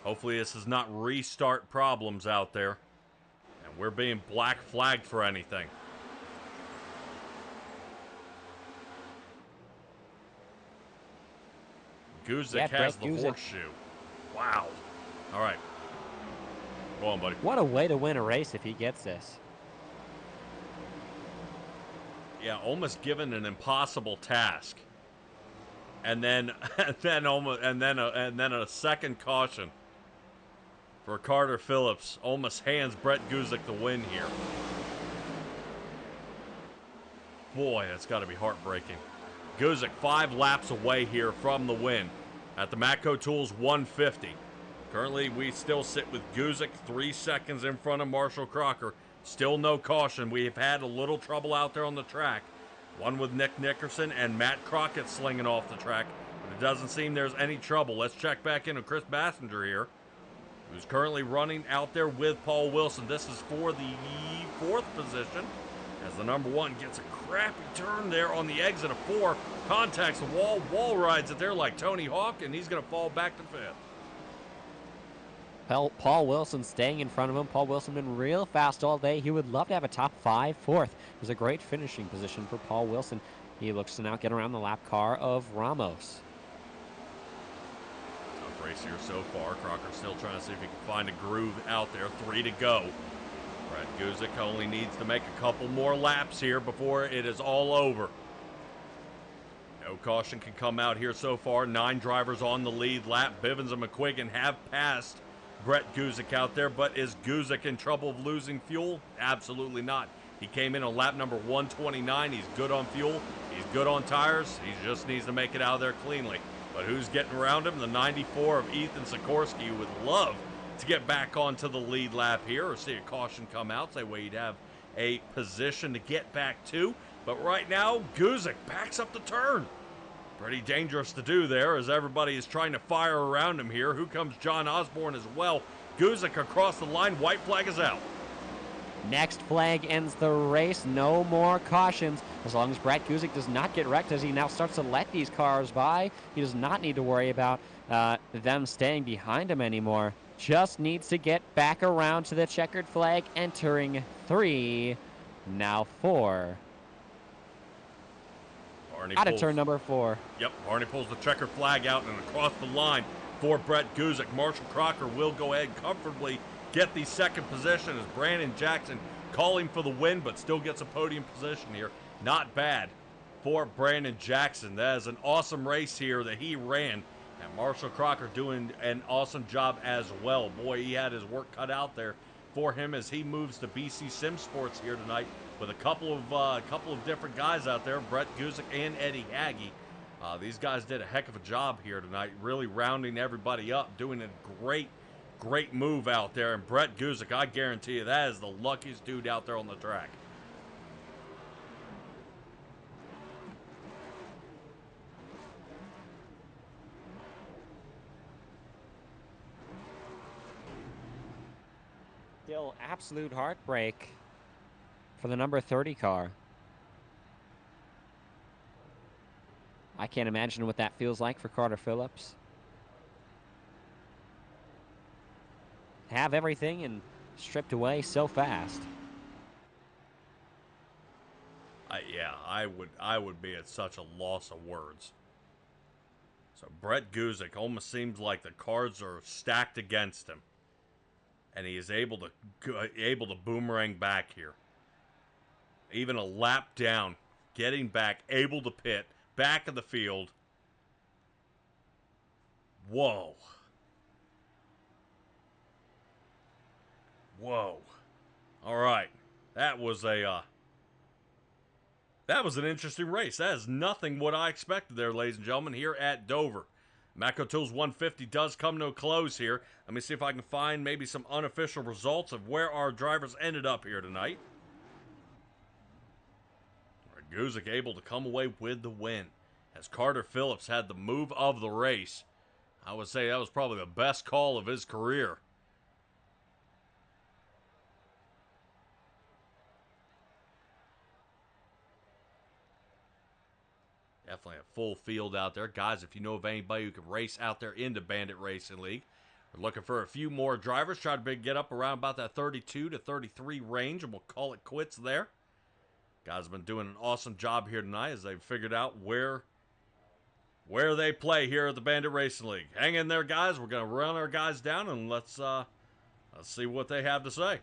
Speaker 2: Hopefully this is not restart problems out there, and we're being black flagged for anything. Guzik has the horseshoe. Wow. All right. Go on, buddy.
Speaker 3: What a way to win a race if he gets this.
Speaker 2: Yeah, almost given an impossible task, and then a second caution for Carter Phillips. Almost hands Brett Guzik the win here. Boy, that's got to be heartbreaking. Guzik 5 laps away here from the win at the Matco Tools 150. Currently, we still sit with Guzik 3 seconds in front of Marshall Crocker. Still no caution. We've had a little trouble out there on the track. One with Nick Nickerson and Matt Crockett slinging off the track. But it doesn't seem there's any trouble. Let's check back in with Chris Bassinger here, who's currently running out there with Paul Wilson. This is for the 4th position, as the number 1 gets a crappy turn there on the exit of 4. Contacts the wall rides it there like Tony Hawk, and he's going to fall back to 5th.
Speaker 3: Paul Wilson staying in front of him. Paul Wilson been real fast all day. He would love to have a top 5 4th. It was a great finishing position for Paul Wilson. He looks to now get around the lap car of Ramos.
Speaker 2: Tough race here so far. Crocker still trying to see if he can find a groove out there. 3 to go. Brett Guzik only needs to make a couple more laps here before it is all over. No caution can come out here so far. 9 drivers on the lead lap. Bivens and McQuiggan have passed Brett Guzik out there, but is Guzik in trouble of losing fuel? Absolutely not. He came in on lap number 129. He's good on fuel. He's good on tires. He just needs to make it out of there cleanly. But who's getting around him? The 94 of Ethan Sikorsky, who would love to get back onto the lead lap here or see a caution come out. That way he'd have a position to get back to. But right now, Guzik backs up the turn. Pretty dangerous to do there as everybody is trying to fire around him here. Who comes John Osborne as well. Guzik across the line. White flag is out.
Speaker 3: Next flag ends the race. No more cautions. As long as Brett Guzik does not get wrecked, as he now starts to let these cars by, he does not need to worry about them staying behind him anymore. Just needs to get back around to the checkered flag, entering 3, now 4. Out of turn number 4.
Speaker 2: Yep, Barney pulls the checkered flag out and across the line for Brett Guzik. Marshall Crocker will go ahead and comfortably get the 2nd position as Brandon Jackson calling for the win, but still gets a podium position here. Not bad for Brandon Jackson. That is an awesome race here that he ran. And Marshall Crocker doing an awesome job as well. Boy, he had his work cut out there for him as he moves to BC Sim Sports here tonight with a couple of different guys out there, Brett Guzik and Eddie Hagee. These guys did a heck of a job here tonight, really rounding everybody up, doing a great move out there. And Brett Guzik, I guarantee you, that is the luckiest dude out there on the track.
Speaker 3: Still absolute heartbreak for the number 30 car. I can't imagine what that feels like for Carter Phillips. Have everything and stripped away so fast.
Speaker 2: Yeah, I would be at such a loss of words. So Brett Guzik almost seems like the cards are stacked against him, and he is able to boomerang back here. Even a lap down, getting back, able to pit, back of the field. Whoa. Whoa. All right. That was an interesting race. That is nothing what I expected there, ladies and gentlemen, here at Dover. Matco Tools 150 does come to a close here. Let me see if I can find maybe some unofficial results of where our drivers ended up here tonight. Guzik able to come away with the win, as Carter Phillips had the move of the race. I would say that was probably the best call of his career. Definitely a full field out there. Guys, if you know of anybody who can race out there in the Bandit Racing League, we're looking for a few more drivers. Try to get up around about that 32 to 33 range, and we'll call it quits there. Guys have been doing an awesome job here tonight as they've figured out where they play here at the Bandit Racing League. Hang in there, guys. We're going to run our guys down, and let's see what they have to say.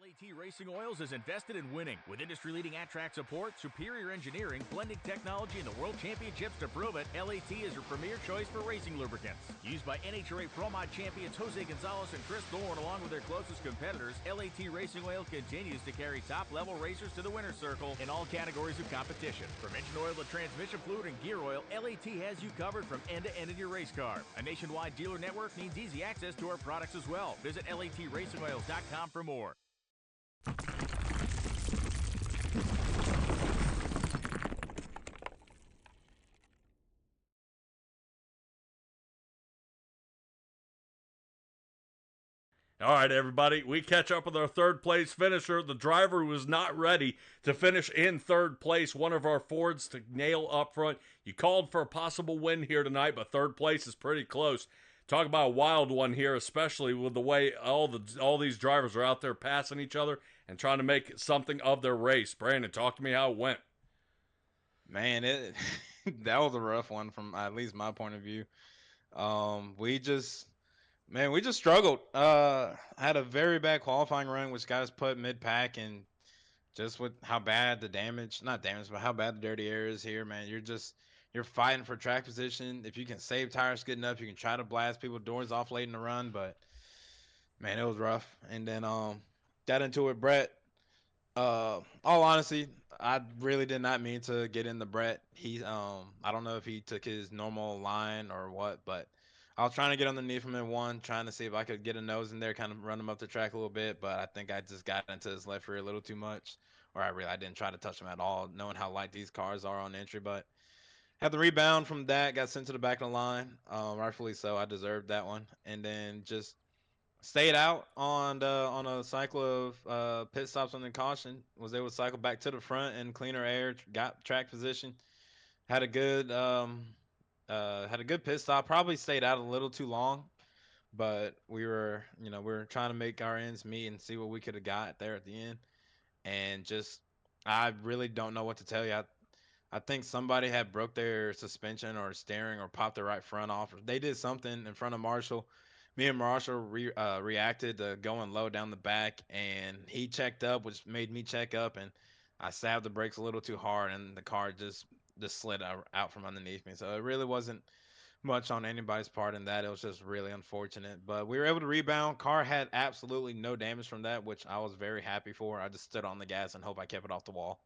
Speaker 1: LAT Racing Oils is invested in winning. With industry-leading at-track support, superior engineering, blending technology, and the World Championships to prove it, LAT is your premier choice for racing lubricants. Used by NHRA Pro Mod champions Jose Gonzalez and Chris Thorne, along with their closest competitors, LAT Racing Oil continues to carry top-level racers to the winner's circle in all categories of competition. From engine oil to transmission fluid and gear oil, LAT has you covered from end to end in your race car. A nationwide dealer network means easy access to our products as well. Visit LATRacingOils.com for more.
Speaker 2: All right, everybody, we catch up with our third place finisher. The driver who was not ready to finish in third place, one of our Fords to nail up front. You called for a possible win here tonight, but third place is pretty close. Talk about a wild one here, especially with the way all these drivers are out there passing each other and trying to make something of their race. Brandon, talk to me how it went.
Speaker 8: Man, that was a rough one from at least my point of view. We just struggled. I had a very bad qualifying run, which got us put mid-pack, and just with how bad the damage, not damage, but how bad the dirty air is here, man. You're fighting for track position. If you can save tires good enough, you can try to blast people doors off late in the run, but man, it was rough. And then got into it, Brett. All honesty, I really did not mean to get in the Brett. I don't know if he took his normal line or what, but I was trying to get underneath him in one, trying to see if I could get a nose in there, kind of run him up the track a little bit, but I think I just got into his left rear a little too much, or I didn't try to touch him at all, knowing how light these cars are on entry, but had the rebound from that, got sent to the back of the line, rightfully so. I deserved that one, and then just stayed out on a cycle of pit stops and then caution. Was able to cycle back to the front and cleaner air. Got track position. Had a good pit stop. Probably stayed out a little too long, but we were trying to make our ends meet and see what we could have got there at the end. And just I really don't know what to tell you. I think somebody had broke their suspension or steering or popped their right front off. They did something in front of Marshall. Me and Marshall reacted to going low down the back, and he checked up, which made me check up, and I stabbed the brakes a little too hard, and the car just slid out from underneath me. So it really wasn't much on anybody's part in that. It was just really unfortunate. But we were able to rebound. Car had absolutely no damage from that, which I was very happy for. I just stood on the gas and hope I kept it off the wall.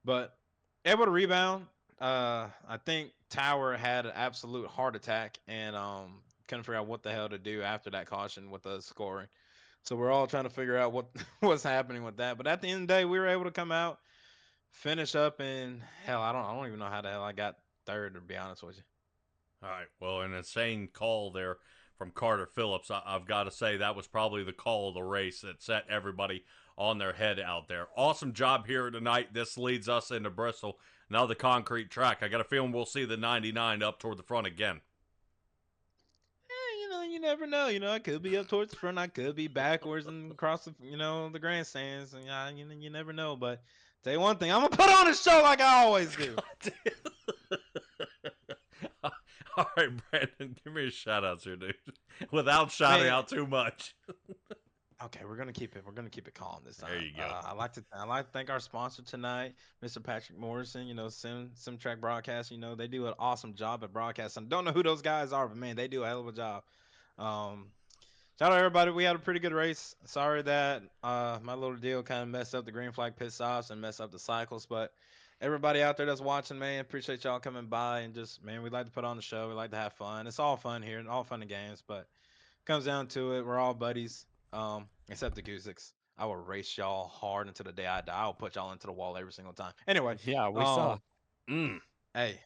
Speaker 8: But able to rebound. I think Tower had an absolute heart attack and couldn't figure out what the hell to do after that caution with us scoring. So we're all trying to figure out what what's happening with that. But at the end of the day, we were able to come out, finish up, and hell, I don't even know how the hell I got third, to be honest with you.
Speaker 2: All right. Well, an insane call there from Carter Phillips. I've got to say that was probably the call of the race that set everybody on their head out there. Awesome job here tonight. This leads us into Bristol. Now the concrete track. I got a feeling we'll see the 99 up toward the front again.
Speaker 8: You never know. I could be up towards the front. I could be backwards and across the, the grandstands. And, you never know. But tell you one thing, I'm gonna put on a show like I always do.
Speaker 2: All right, Brandon, give me a shout out here, dude. Without shouting out too much.
Speaker 8: Okay, we're gonna keep it calm this time.
Speaker 2: There you go.
Speaker 8: I like to thank our sponsor tonight, Mr. Patrick Morrison. Simtrack Broadcast. They do an awesome job at broadcasting. Don't know who those guys are, but man, they do a hell of a job. Shout out everybody. We had a pretty good race. Sorry that my little deal kind of messed up the green flag pit stops and messed up the cycles, but everybody out there that's watching, man, appreciate y'all coming by and just, man, we like to put on the show. We like to have fun. It's all fun here and all fun and games, but comes down to it, we're all buddies. Except the Goosex. I will race y'all hard until the day I die. I'll put y'all into the wall every single time. Anyway.
Speaker 3: Yeah, we saw.
Speaker 8: Hey.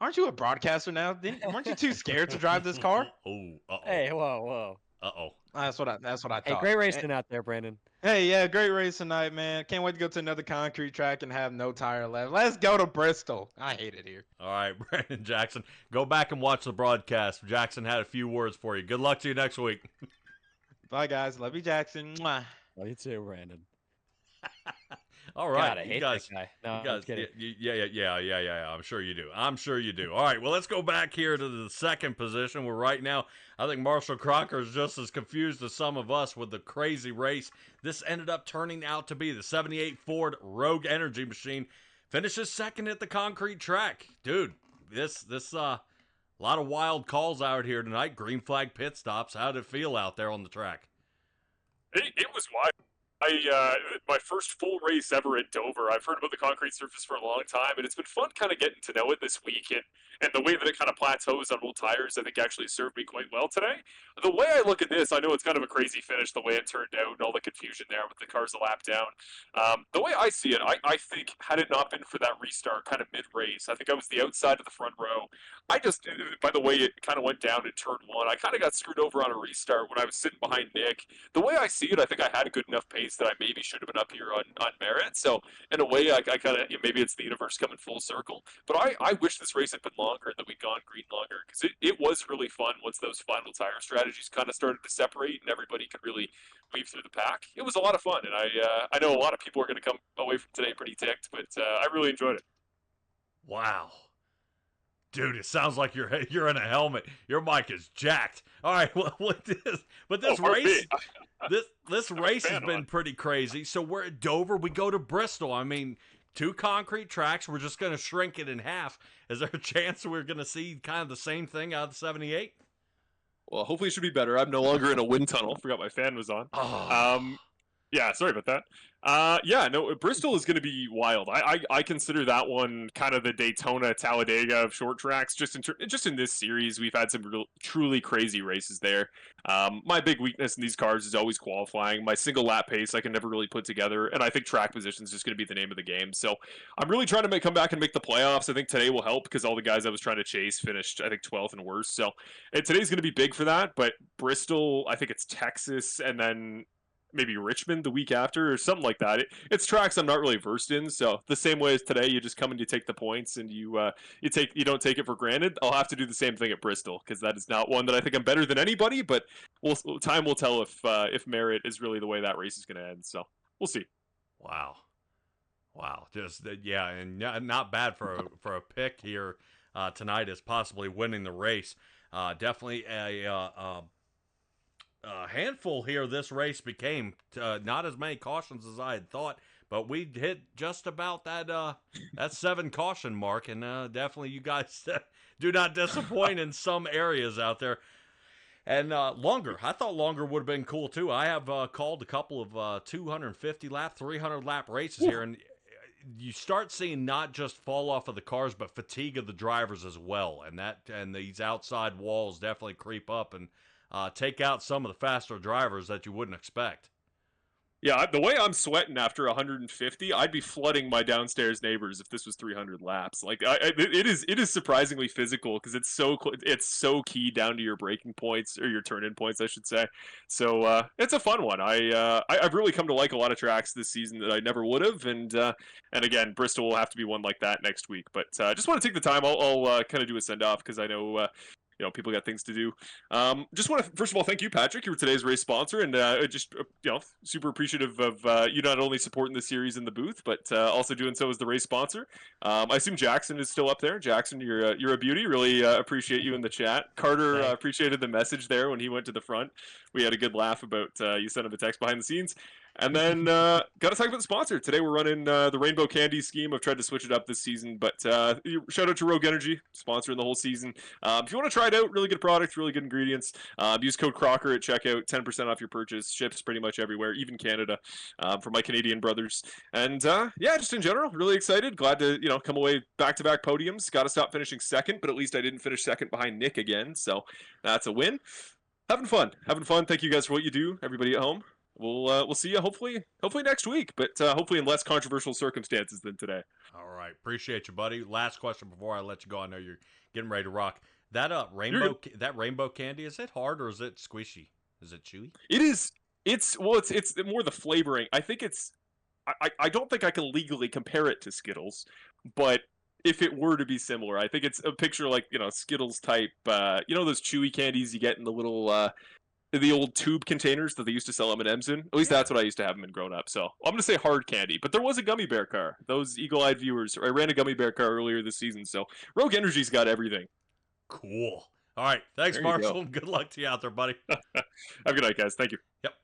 Speaker 8: Aren't you a broadcaster now? Weren't you too scared to drive this car?
Speaker 2: Oh, uh-oh.
Speaker 3: Hey, whoa.
Speaker 2: Uh-oh.
Speaker 8: That's what I thought.
Speaker 3: Hey, great racing out there, Brandon.
Speaker 8: Hey, yeah, great race tonight, man. Can't wait to go to another concrete track and have no tire left. Let's go to Bristol. I hate it here.
Speaker 2: All right, Brandon Jackson. Go back and watch the broadcast. Jackson had a few words for you. Good luck to you next week.
Speaker 8: Bye, guys. Love you, Jackson. Mwah.
Speaker 3: Love you too, Brandon.
Speaker 2: All right,
Speaker 3: God, I hate
Speaker 2: that
Speaker 3: guy. No,
Speaker 2: you guys,
Speaker 3: I'm kidding.
Speaker 2: yeah. I'm sure you do. All right, well, let's go back here to the second position where right now I think Marshall Crocker is just as confused as some of us with the crazy race. This ended up turning out to be the 78 Ford Rogue Energy Machine. Finishes second at the concrete track. Dude, this a lot of wild calls out here tonight. Green flag pit stops. How did it feel out there on the track?
Speaker 9: It was wild. My first full race ever at Dover. I've heard about the concrete surface for a long time, and it's been fun kind of getting to know it this week. And the way that it kind of plateaus on old tires, I think actually served me quite well today. The way I look at this, I know it's kind of a crazy finish, the way it turned out, and all the confusion there with the cars a lap down. The way I see it, I think had it not been for that restart kind of mid-race, I think I was the outside of the front row. By the way it kind of went down in turn one, I kind of got screwed over on a restart when I was sitting behind Nick. The way I see it, I think I had a good enough pace that I maybe should have been up here on merit. So in a way, I kind of, maybe it's the universe coming full circle. But I wish this race had been longer and that we'd gone green longer, because it was really fun once those final tire strategies kind of started to separate and everybody could really weave through the pack. It was a lot of fun, and I know a lot of people are going to come away from today pretty ticked, but I really enjoyed it.
Speaker 2: Wow. Dude, it sounds like you're in a helmet. Your mic is jacked. All right, well, this race, this race has been pretty crazy. So we're at Dover. We go to Bristol. I mean, 2 concrete tracks. We're just going to shrink it in half. Is there a chance we're going to see kind of the same thing out of the 78?
Speaker 9: Well, hopefully it should be better. I'm no longer in a wind tunnel. Forgot my fan was on.
Speaker 2: Oh.
Speaker 9: Yeah, sorry about that. Bristol is going to be wild. I consider that one kind of the Daytona, Talladega of short tracks. Just in this series, we've had some truly crazy races there. My big weakness in these cars is always qualifying. My single lap pace I can never really put together, and I think track position is just going to be the name of the game. So I'm really trying to come back and make the playoffs. I think today will help because all the guys I was trying to chase finished, I think, 12th and worse. So today's going to be big for that. But Bristol, I think it's Texas, and then maybe Richmond the week after or something like that. It's tracks I'm not really versed in, so the same way as today, you just come and you take the points and you don't take it for granted. I'll have to do the same thing at Bristol because that is not one that I think I'm better than anybody, but time will tell if merit is really the way that race is going to end. So we'll see.
Speaker 2: Wow, just and not bad for a pick here tonight as possibly winning the race. Definitely a handful here this race became. Not as many cautions as I had thought, but we hit just about that 7 caution mark, and definitely you guys do not disappoint in some areas out there. And longer. I thought longer would have been cool, too. I have called a couple of 250 lap, 300 lap races here, and you start seeing not just fall off of the cars, but fatigue of the drivers as well. And these outside walls definitely creep up and take out some of the faster drivers that you wouldn't expect.
Speaker 9: Yeah, the way I'm sweating after 150, I'd be flooding my downstairs neighbors if this was 300 laps. Like, it is surprisingly physical because it's so key down to your braking points, or your turn-in points, I should say. So it's a fun one. I've really come to like a lot of tracks this season that I never would have, and again, Bristol will have to be one like that next week. But I just want to take the time. I'll kind of do a send-off because I know. People got things to do. Just want to, first of all, thank you, Patrick. You're today's race sponsor, and super appreciative of you not only supporting the series in the booth, but also doing so as the race sponsor. I assume Jackson is still up there. Jackson, you're a beauty. Really appreciate you in the chat. Carter appreciated the message there when he went to the front. We had a good laugh about you sent him a text behind the scenes. And then got to talk about the sponsor. Today we're running the Rainbow Candy scheme. I've tried to switch it up this season, but shout out to Rogue Energy, sponsoring the whole season. If you want to try it out, really good product, really good ingredients. Use code Crocker at checkout, 10% off your purchase. Ships pretty much everywhere, even Canada, for my Canadian brothers. And just in general, really excited. Glad to come away back-to-back podiums. Got to stop finishing second, but at least I didn't finish second behind Nick again, so that's a win. Having fun. Thank you guys for what you do, everybody at home. We'll see you hopefully next week, but hopefully in less controversial circumstances than today.
Speaker 2: All right, appreciate you, buddy. Last question before I let you go. I know you're getting ready to rock. That rainbow candy, is it hard or is it squishy? Is it chewy?
Speaker 9: It is. It's more the flavoring. I think it's. I don't think I can legally compare it to Skittles, but if it were to be similar, I think it's a picture like Skittles type. Those chewy candies you get in the little. The old tube containers that they used to sell M&Ms in. At least that's what I used to have them in growing up. So I'm going to say hard candy, but there was a gummy bear car. Those eagle-eyed viewers, I ran a gummy bear car earlier this season. So Rogue Energy's got everything.
Speaker 2: Cool. All right. Thanks, Marshall. Good luck to you out there, buddy.
Speaker 9: Have a good night, guys. Thank you.
Speaker 2: Yep.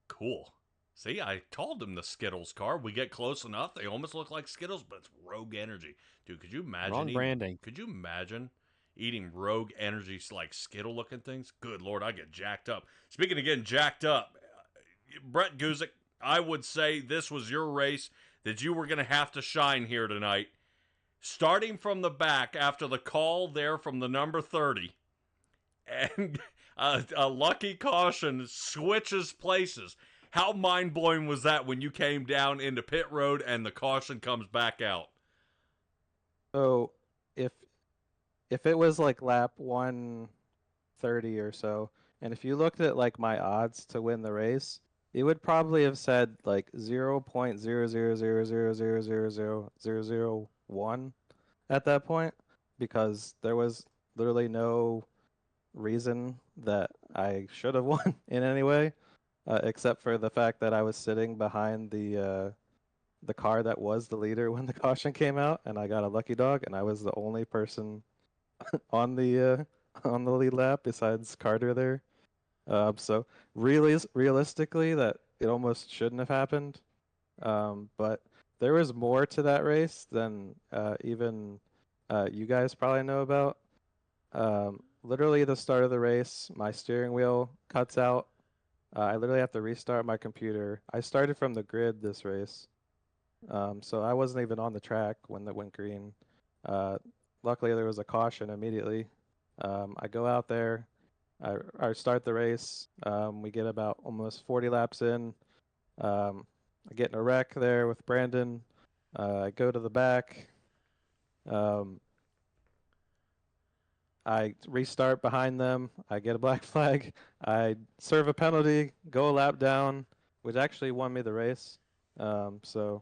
Speaker 2: Cool. See, I called them the Skittles car. We get close enough. They almost look like Skittles, but it's Rogue Energy. Dude, could you imagine?
Speaker 3: Wrong branding.
Speaker 2: Could you imagine eating Rogue Energy like Skittle looking things? Good Lord, I get jacked up. Speaking of getting jacked up, Brett Guzik, I would say this was your race that you were going to have to shine here tonight. Starting from the back after the call there from the number 30, and a lucky caution switches places. How mind-blowing was that when you came down into pit road and the caution comes back out?
Speaker 10: So, if it was like lap 130 or so, and if you looked at like my odds to win the race, it would probably have said like 0.00000000001 at that point, because there was literally no reason that I should have won in any way, except for the fact that I was sitting behind the car that was the leader when the caution came out, and I got a lucky dog, and I was the only person on the lead lap besides Carter there. So realistically, that it almost shouldn't have happened. But there was more to that race than even you guys probably know about. Literally, the start of the race, my steering wheel cuts out. I literally have to restart my computer. I started from the grid this race, so I wasn't even on the track when it went green. Luckily, there was a caution immediately. I go out there. I start the race. We get about almost 40 laps in. I get in a wreck there with Brandon. I go to the back. I restart behind them. I get a black flag. I serve a penalty, go a lap down, which actually won me the race. So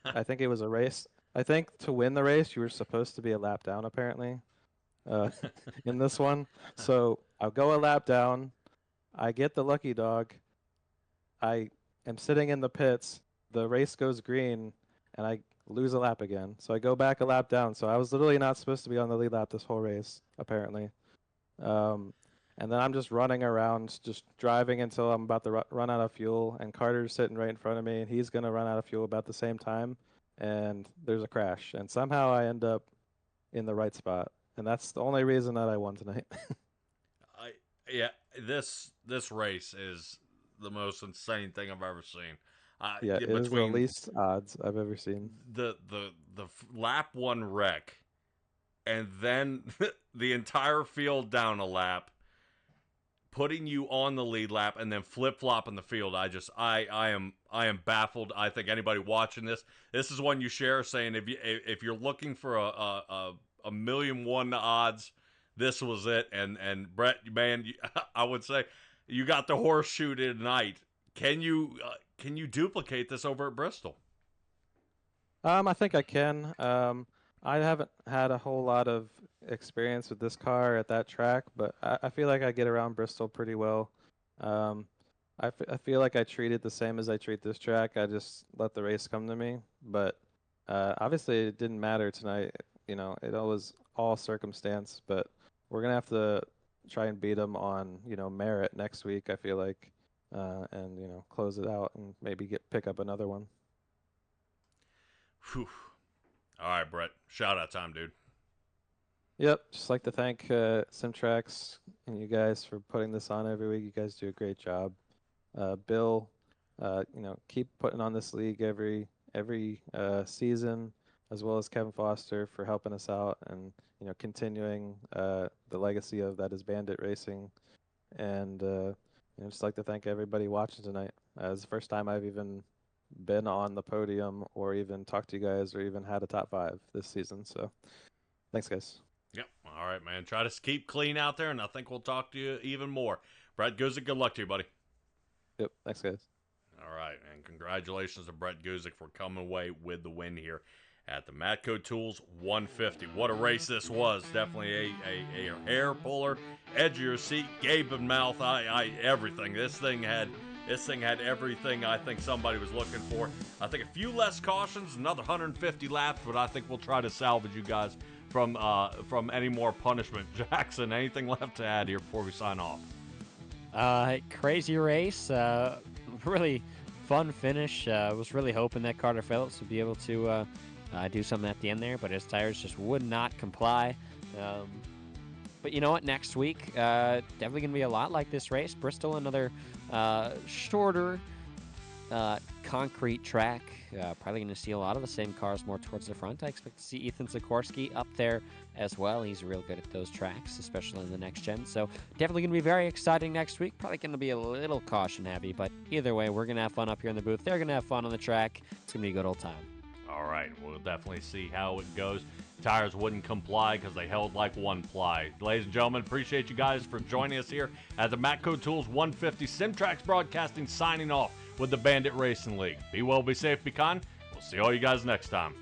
Speaker 10: I think it was a race. I think to win the race, you were supposed to be a lap down, apparently, in this one. So I'll go a lap down. I get the lucky dog. I am sitting in the pits. The race goes green, and I lose a lap again. So I go back a lap down. So I was literally not supposed to be on the lead lap this whole race, apparently. And And then I'm just running around, just driving until I'm about to run out of fuel. And Carter's sitting right in front of me, and he's going to run out of fuel about the same time. And there's a crash. And somehow I end up in the right spot. And that's the only reason that I won tonight.
Speaker 2: This race is the most insane thing I've ever seen.
Speaker 10: Yeah, it is the least odds I've ever seen.
Speaker 2: The lap 1 wreck, and then the entire field down a lap, putting you on the lead lap, and then flip-flopping the field. I am baffled. I think anybody watching this is one you share, saying if you're looking for a 1,000,001 odds, this was it. And Brett, man, I would say you got the horseshoe tonight. Can you duplicate this over at Bristol?
Speaker 10: I think I can. I haven't had a whole lot of experience with this car at that track, but I feel like I get around Bristol pretty well. I feel like I treat it the same as I treat this track. I just let the race come to me. But obviously, it didn't matter tonight. You know, it was all circumstance. But we're gonna have to try and beat them on merit next week. I feel like, and close it out and maybe pick up another one.
Speaker 2: Whew. All right, Brett. Shout out time, dude.
Speaker 10: Yep. Just like to thank Simtrax and you guys for putting this on every week. You guys do a great job. Bill, keep putting on this league every season, as well as Kevin Foster for helping us out and continuing the legacy of that is Bandit Racing. And just like to thank everybody watching tonight. It's the first time I've even been on the podium or even talked to you guys or even had a top 5 this season. So thanks, guys.
Speaker 2: Yep. All right, man. Try to keep clean out there, and I think we'll talk to you even more. Brett Guzik, good luck to you, buddy.
Speaker 10: Yep. Thanks, guys.
Speaker 2: All right, and congratulations to Brett Guzik for coming away with the win here at the Matco Tools 150. What a race this was. Definitely a hair puller, edge of your seat, gape and mouth, everything. This thing had everything I think somebody was looking for. I think a few less cautions, another 150 laps, but I think we'll try to salvage you guys from any more punishment. Jackson, anything left to add here before we sign off?
Speaker 3: Crazy race. Really fun finish. Was really hoping that Carter Phillips would be able to do something at the end there, but his tires just would not comply. But you know what? Next week, definitely going to be a lot like this race. Bristol, another shorter concrete track. Probably going to see a lot of the same cars more towards the front. I expect to see Ethan Sikorsky up there as well. He's real good at those tracks, especially in the next gen. So definitely going to be very exciting next week. Probably going to be a little caution heavy, but either way, we're going to have fun up here in the booth. They're going to have fun on the track. It's going to be a good old time.
Speaker 2: All right, we'll definitely see how it goes. Tires wouldn't comply because they held like one ply. Ladies and gentlemen, appreciate you guys for joining us here at the Matco Tools 150. Simtrax Broadcasting signing off with the Bandit Racing League. Be well, be safe, be kind. We'll see all you guys next time.